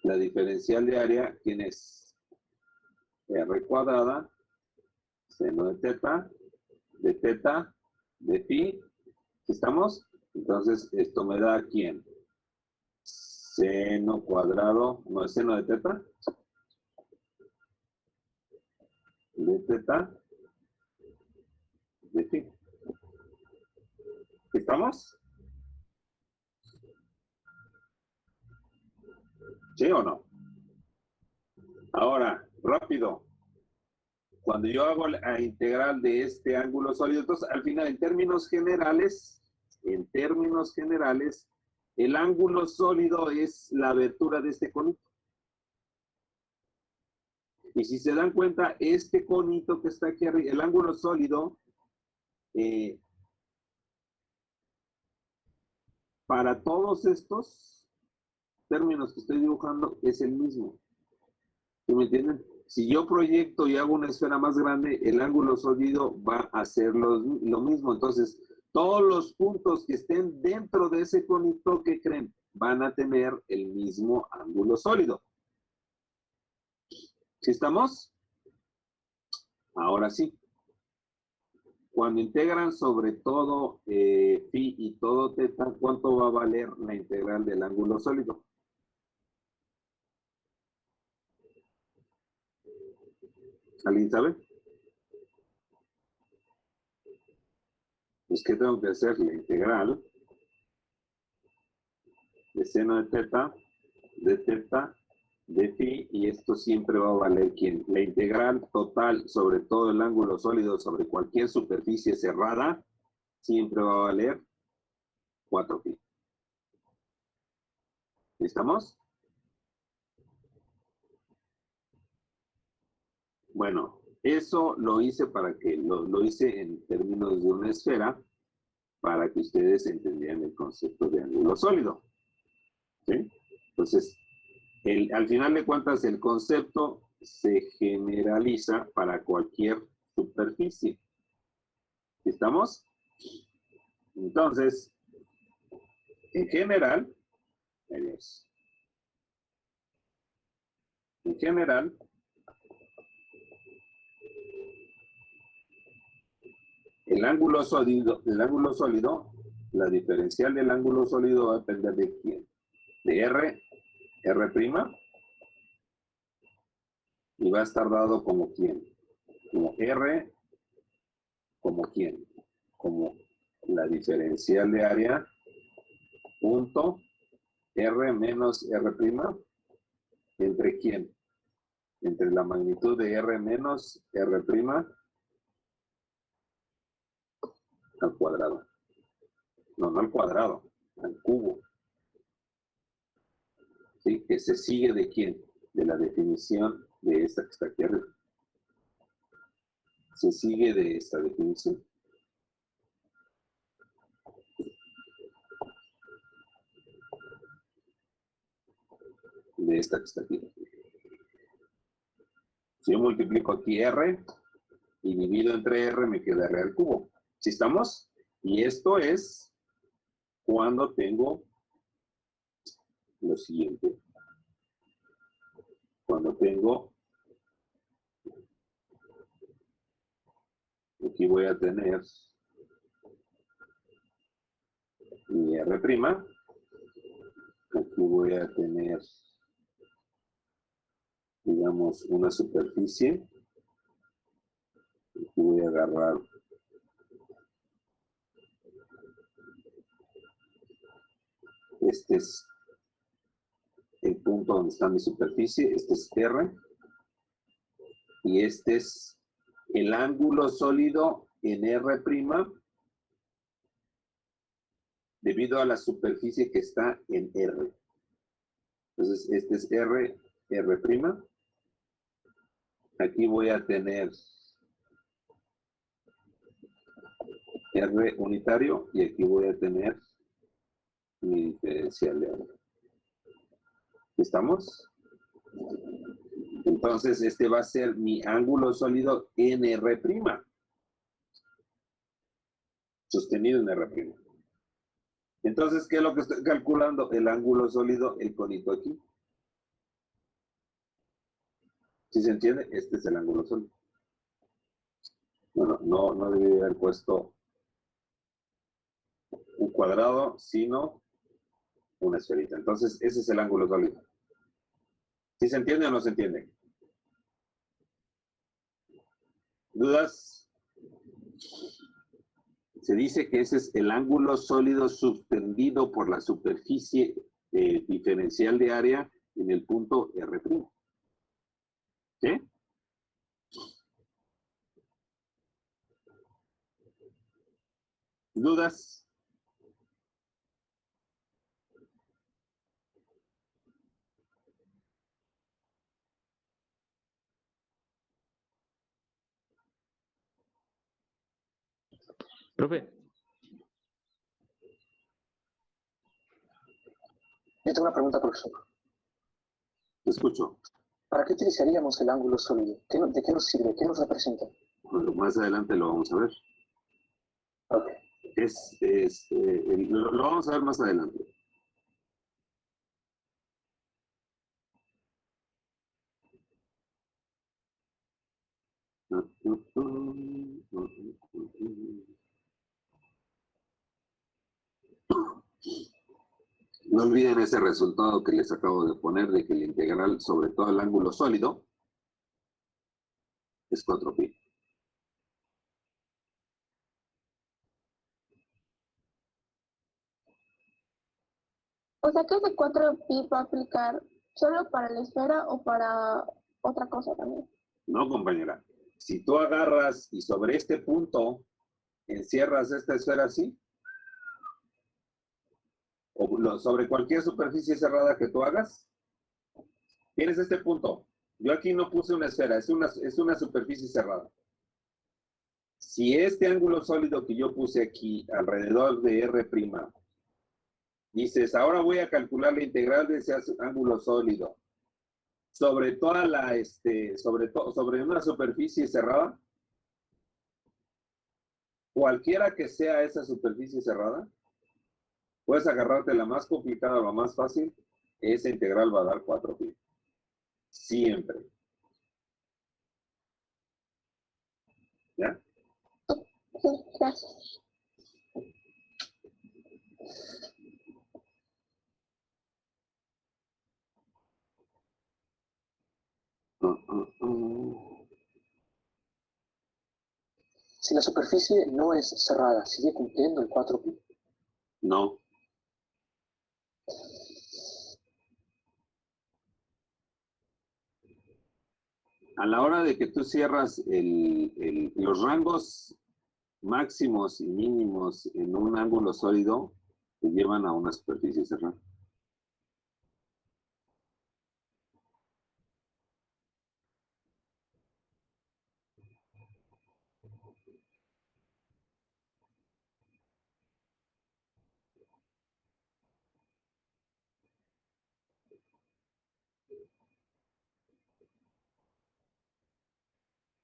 la diferencial de área, ¿quién es? R cuadrada, seno de teta, de pi. ¿Estamos? Entonces, esto me da ¿quién? Seno cuadrado, no es seno de teta. De teta, de pi. ¿Estamos? ¿Sí o no? Ahora, rápido. Cuando yo hago la integral de este ángulo sólido, entonces al final, en términos generales, el ángulo sólido es la abertura de este conito. Y si se dan cuenta, este conito que está aquí arriba, el ángulo sólido, para todos estos términos que estoy dibujando, es el mismo. ¿Sí me entienden? Si yo proyecto y hago una esfera más grande, el ángulo sólido va a ser lo mismo. Entonces, todos los puntos que estén dentro de ese conito, ¿qué creen? Van a tener el mismo ángulo sólido. ¿Sí estamos? Ahora sí. Cuando integran sobre todo phi y todo teta, ¿cuánto va a valer la integral del ángulo sólido? ¿Alguien sabe? Pues, ¿qué tengo que hacer? La integral de seno de teta, de phi, y esto siempre va a valer ¿quién? La integral total sobre todo el ángulo sólido sobre cualquier superficie cerrada, siempre va a valer 4 pi. ¿Estamos? Bueno, eso lo hice para que, lo hice en términos de una esfera, para que ustedes entendieran el concepto de ángulo sólido. ¿Sí? Entonces, al final de cuentas, el concepto se generaliza para cualquier superficie. ¿Estamos? Entonces, en general, el ángulo sólido, la diferencial del ángulo sólido va a depender de quién. De R, R', y va a estar dado como quién. Como R, como quién. Como la diferencial de área, punto, R menos R', ¿entre quién? Entre la magnitud de R menos R' al cuadrado. No, no al cuadrado, al cubo. ¿Sí? Que se sigue de quién? De la definición de esta que está aquí arriba. Se sigue de esta definición. De esta que está aquí. Si yo multiplico aquí R y divido entre R, me queda R al cubo. ¿Sí estamos? Y esto es cuando tengo lo siguiente. Cuando tengo, aquí voy a tener mi R', aquí voy a tener, digamos, una superficie, aquí voy a agarrar este es el punto donde está mi superficie, este es R, y este es el ángulo sólido en R', debido a la superficie que está en R. Entonces, este es R'. Aquí voy a tener R unitario y aquí voy a tener mi diferencial de R. ¿Estamos? Entonces, este va a ser mi ángulo sólido en R', sostenido en R'. Entonces, ¿qué es lo que estoy calculando? El ángulo sólido, el conito aquí. ¿Sí se entiende? Este es el ángulo sólido. Bueno, no debería haber puesto un cuadrado, sino una esferita. Entonces, ese es el ángulo sólido. ¿Sí se entiende o no se entiende? ¿Dudas? Se dice que ese es el ángulo sólido suspendido por la superficie diferencial de área en el punto R'. ¿Sí? ¿Dudas? Profe, Yo tengo una pregunta, profesor. Te escucho. ¿Para qué utilizaríamos el ángulo sólido? ¿De qué nos sirve? ¿Qué nos representa? Bueno, más adelante lo vamos a ver. Ok. Lo vamos a ver más adelante. No olviden ese resultado que les acabo de poner de que la integral sobre todo el ángulo sólido es 4pi. O sea que ese 4pi va a aplicar solo para la esfera o para otra cosa también. No, compañera. Si tú agarras y sobre este punto encierras esta esfera así, o sobre cualquier superficie cerrada que tú hagas, tienes este punto. Yo aquí no puse una esfera, es una superficie cerrada. Si este ángulo sólido que yo puse aquí alrededor de R', dices, ahora voy a calcular la integral de ese ángulo sólido sobre toda la, sobre una superficie cerrada, cualquiera que sea esa superficie cerrada, puedes agarrarte la más complicada o la más fácil, esa integral va a dar 4pi. Siempre. ¿Ya? Sí, gracias. Si la superficie no es cerrada, ¿sigue cumpliendo el 4pi? No. A la hora de que tú cierras los rangos máximos y mínimos en un ángulo sólido, te llevan a una superficie cerrada.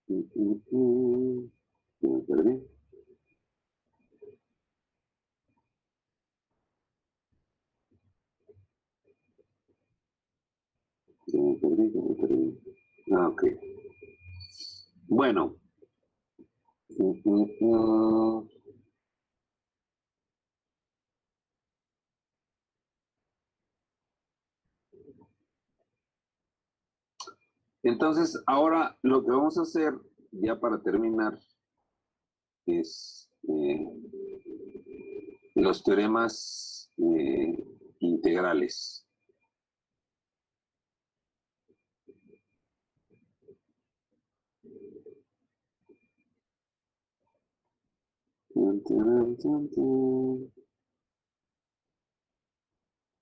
Me perdí. Me perdí. Ah, ok. Bueno. Entonces, ahora lo que vamos a hacer, ya para terminar, es los teoremas integrales.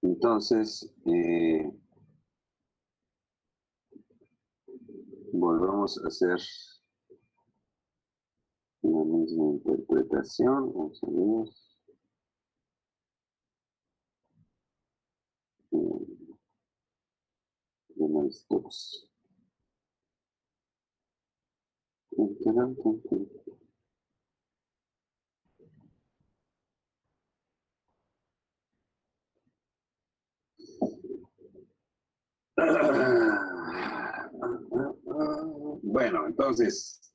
Entonces, volvamos a hacer la misma interpretación. Vamos a ver. Stokes. Bueno, entonces,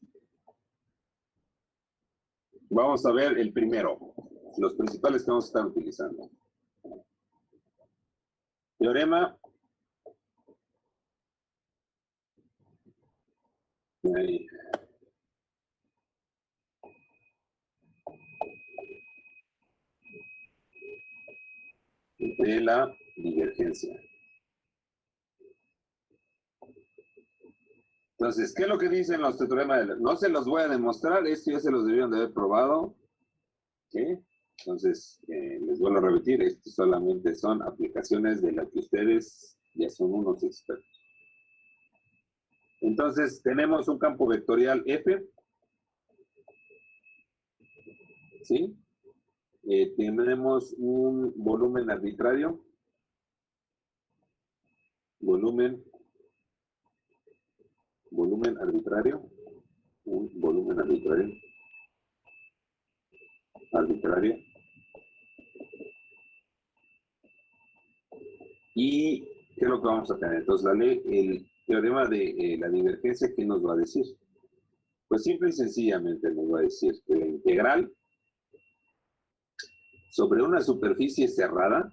vamos a ver el primero, los principales que vamos a estar utilizando. Teorema de la divergencia. Entonces, ¿qué es lo que dicen los teoremas? No se los voy a demostrar, esto ya se los debieron de haber probado. ¿Sí? Entonces, les vuelvo a repetir, esto solamente son aplicaciones de las que ustedes ya son unos expertos. Entonces, tenemos un campo vectorial F. ¿Sí? Tenemos un volumen arbitrario. Volumen arbitrario. Un volumen arbitrario. ¿Y qué es lo que vamos a tener? Entonces, el teorema de la divergencia, ¿qué nos va a decir? Pues simple y sencillamente nos va a decir que la integral sobre una superficie cerrada,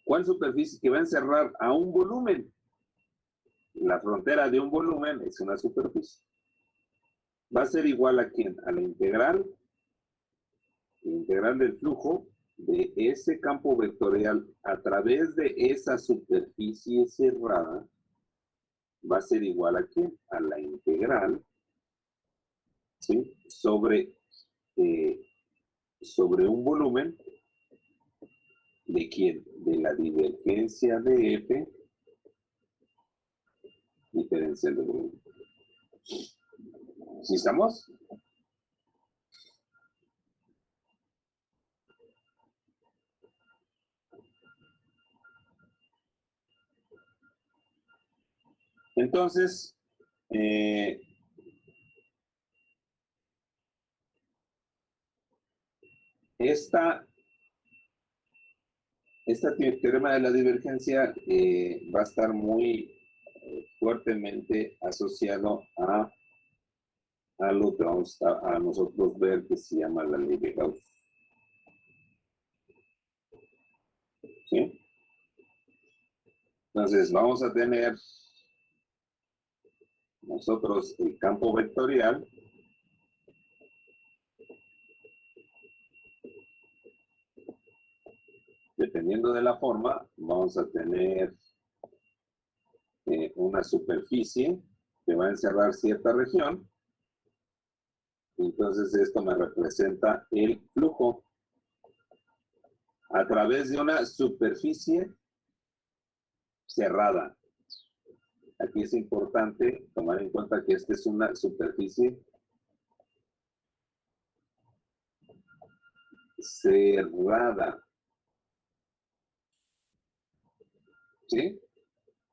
¿cuál superficie que va a encerrar a un volumen? La frontera de un volumen es una superficie. Va a ser igual a ¿quién? A la integral del flujo de ese campo vectorial a través de esa superficie cerrada, va a ser igual a ¿quién? A la integral, ¿sí? Sobre un volumen de ¿quién? De la divergencia de F diferencial de volumen. ¿Sí estamos? Entonces, este teorema de la divergencia va a estar muy fuertemente asociado a lo que vamos a nosotros ver que se llama la ley de Gauss. ¿Sí? Entonces, vamos a tener nosotros el campo vectorial dependiendo de la forma, vamos a tener una superficie que va a encerrar cierta región. Entonces, esto me representa el flujo a través de una superficie cerrada. Aquí es importante tomar en cuenta que esta es una superficie cerrada. ¿Sí?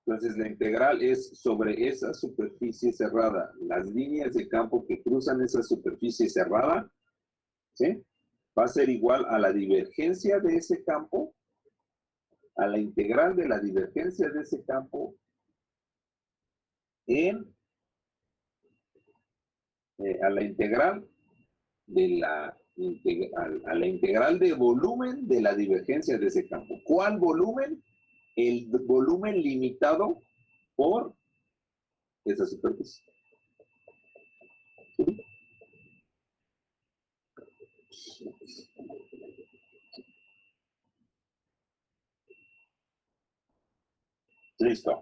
Entonces, la integral es sobre esa superficie cerrada. Las líneas de campo que cruzan esa superficie cerrada, ¿sí? Va a ser igual a la divergencia de ese campo, a la integral de la divergencia de ese campo a la integral de a la integral de volumen de la divergencia de ese campo. ¿Cuál volumen? El volumen limitado por esa superficie. Listo.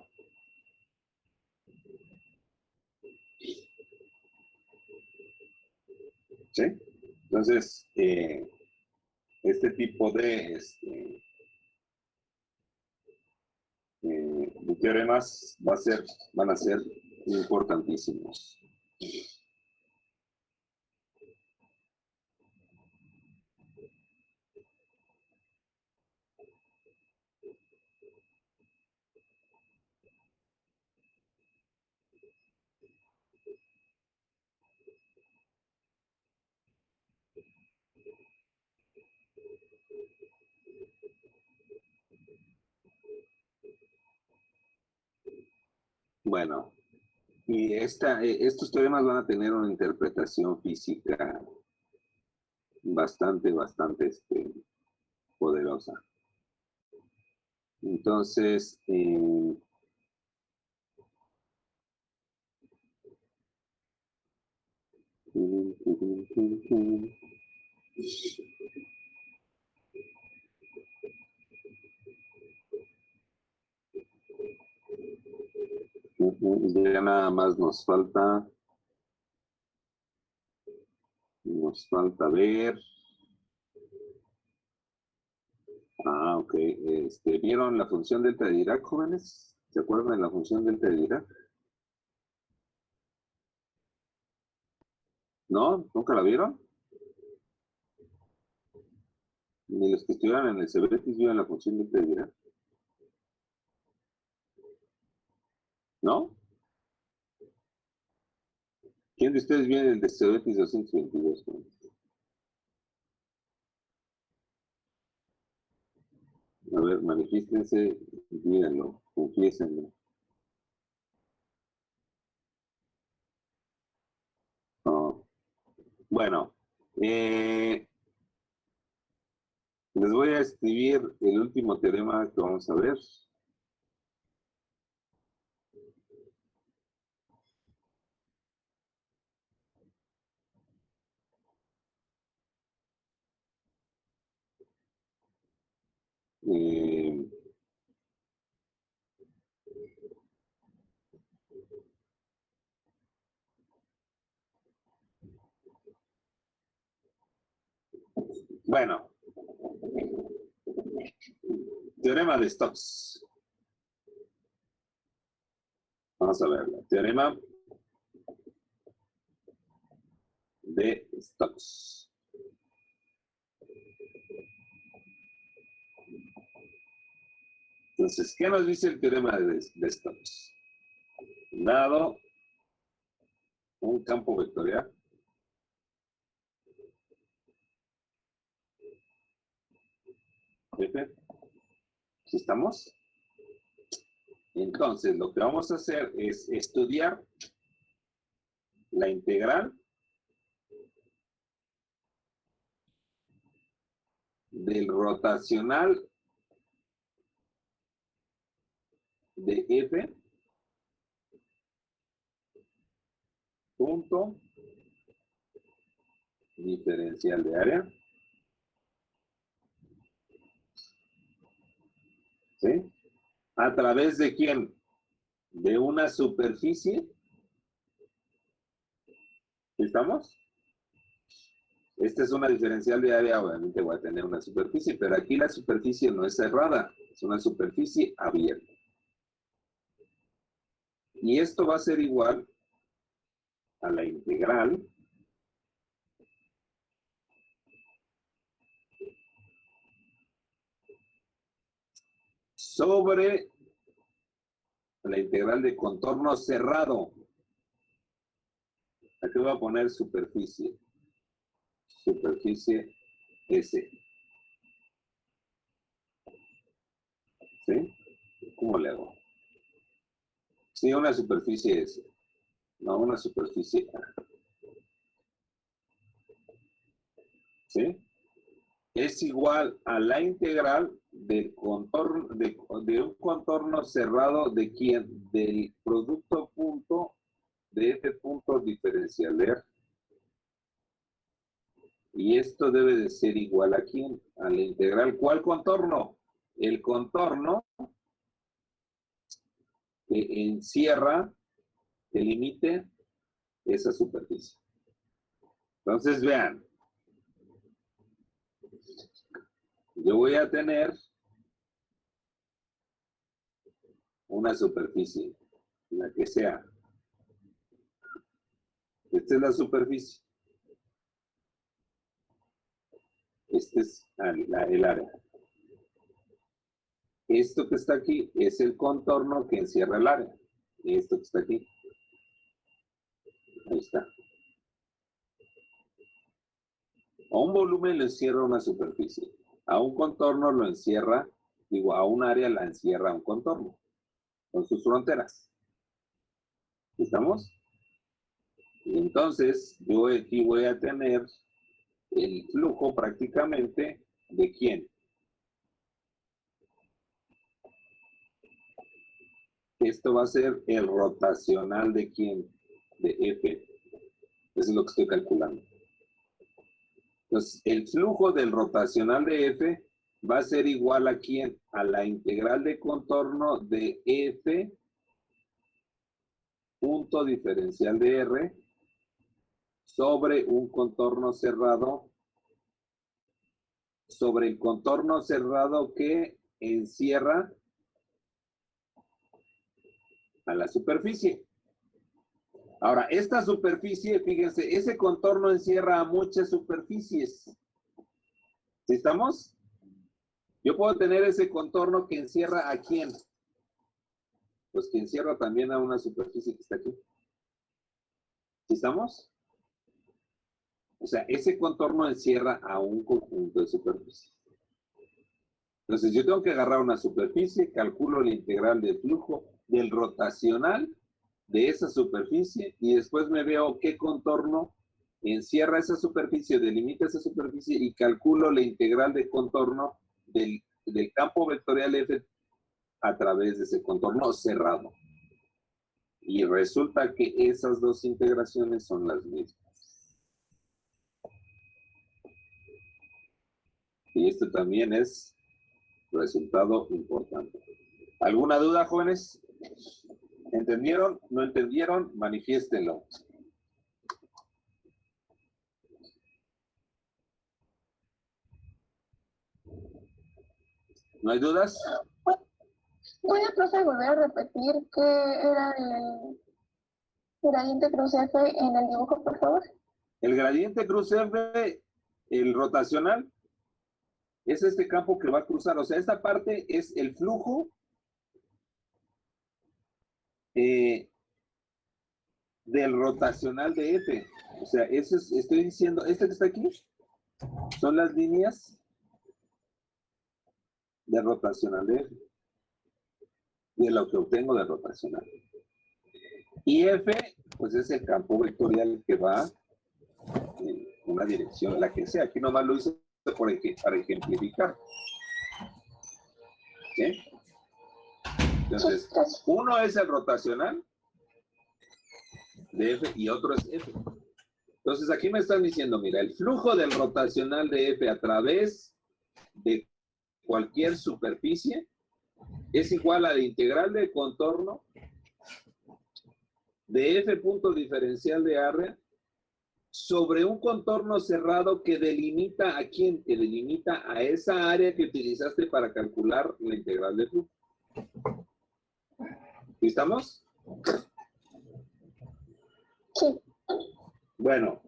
¿Sí? Entonces, este tipo de teoremas van a ser importantísimos. Bueno, y estos teoremas van a tener una interpretación física bastante poderosa. Entonces, ya nada más nos falta ver. Ok. ¿Vieron la función delta de Dirac, jóvenes? ¿Se acuerdan de la función delta de Dirac? ¿No? ¿Nunca la vieron? Ni los que estudiaron en el Cebetis vieron la función delta de Dirac. ¿No? ¿Quién de ustedes viene el de Cebetis 222? A ver, manifiéstense, díganlo, confiésenlo. Oh. Bueno, les voy a escribir el último teorema que vamos a ver. Bueno, teorema de Stokes. Vamos a verlo. Teorema de Stokes. Entonces, ¿qué nos dice el teorema de Stokes? Dado un campo vectorial, F, ¿sí estamos? Entonces, lo que vamos a hacer es estudiar la integral del rotacional de F punto diferencial de área, ¿sí? ¿A través de quién? De una superficie. ¿Estamos? Esta es una diferencial de área, obviamente voy a tener una superficie, pero aquí la superficie no es cerrada, es una superficie abierta. Y esto va a ser igual a la integral sobre la integral de contorno cerrado. Aquí voy a poner superficie. Superficie S. ¿Sí? ¿Cómo le hago? Sí, una superficie S. No, una superficie A. ¿Sí? Es igual a la integral del contorno, de un contorno cerrado de quién? Del producto punto de este punto diferencial de R. Y esto debe de ser igual a quién? A la integral. ¿Cuál contorno? El contorno que encierra, que limite esa superficie. Entonces, vean, yo voy a tener una superficie, la que sea. Esta es la superficie. Este es el área. Esto que está aquí es el contorno que encierra el área. Esto que está aquí. Ahí está. A un volumen lo encierra una superficie. A un contorno lo encierra, digo, a un área la encierra un contorno, con sus fronteras. ¿Estamos? Y entonces, yo aquí voy a tener el flujo prácticamente de quién. Esto va a ser el rotacional de quién, de F. Eso es lo que estoy calculando. Entonces, el flujo del rotacional de F va a ser igual a quién, a la integral de contorno de F punto diferencial de R sobre un contorno cerrado, sobre el contorno cerrado que encierra a la superficie. Ahora, esta superficie, fíjense, ese contorno encierra a muchas superficies. ¿Sí estamos? Yo puedo tener ese contorno que encierra a quién. Pues que encierra también a una superficie que está aquí. ¿Sí estamos? O sea, ese contorno encierra a un conjunto de superficies. Entonces, yo tengo que agarrar una superficie, calculo la integral del flujo del rotacional de esa superficie y después me veo qué contorno encierra esa superficie, delimita esa superficie y calculo la integral de contorno del campo vectorial F a través de ese contorno cerrado. Y resulta que esas dos integraciones son las mismas. Y esto también es resultado importante. ¿Alguna duda, jóvenes? ¿Entendieron? ¿No entendieron? Manifiéstenlo. ¿No hay dudas? ¿Puede, profe, volver a repetir qué era el gradiente cruz F en el dibujo, por favor? El gradiente cruz F, el rotacional, es este campo que va a cruzar. O sea, esta parte es el flujo del rotacional de F. O sea, eso es, estoy diciendo, este que está aquí, son las líneas de rotacional de F. Y es lo que obtengo de rotacional. Y F, pues es el campo vectorial que va en una dirección, la que sea. Aquí nomás lo hice para ejemplificar. ¿Sí? Entonces, uno es el rotacional de F y otro es F. Entonces, aquí me están diciendo, mira, el flujo del rotacional de F a través de cualquier superficie es igual a la integral del contorno de F punto diferencial de área sobre un contorno cerrado que delimita a quién, que delimita a esa área que utilizaste para calcular la integral de flujo. ¿Estamos? Sí. Bueno,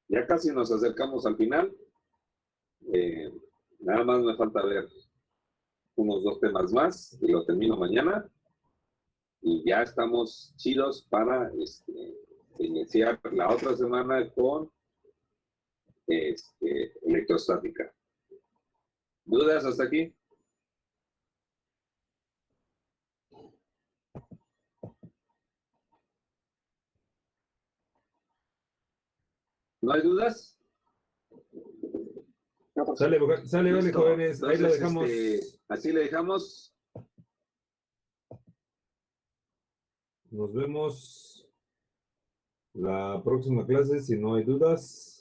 ya casi nos acercamos al final. Nada más me falta ver unos 2 temas más y lo termino mañana. Y ya estamos chidos para iniciar la otra semana con electrostática. ¿Dudas hasta aquí? ¿No hay dudas? Sale, sale, vale, Listo. jóvenes. Ahí lo Entonces, dejamos. así le dejamos. Nos vemos la próxima clase si no hay dudas.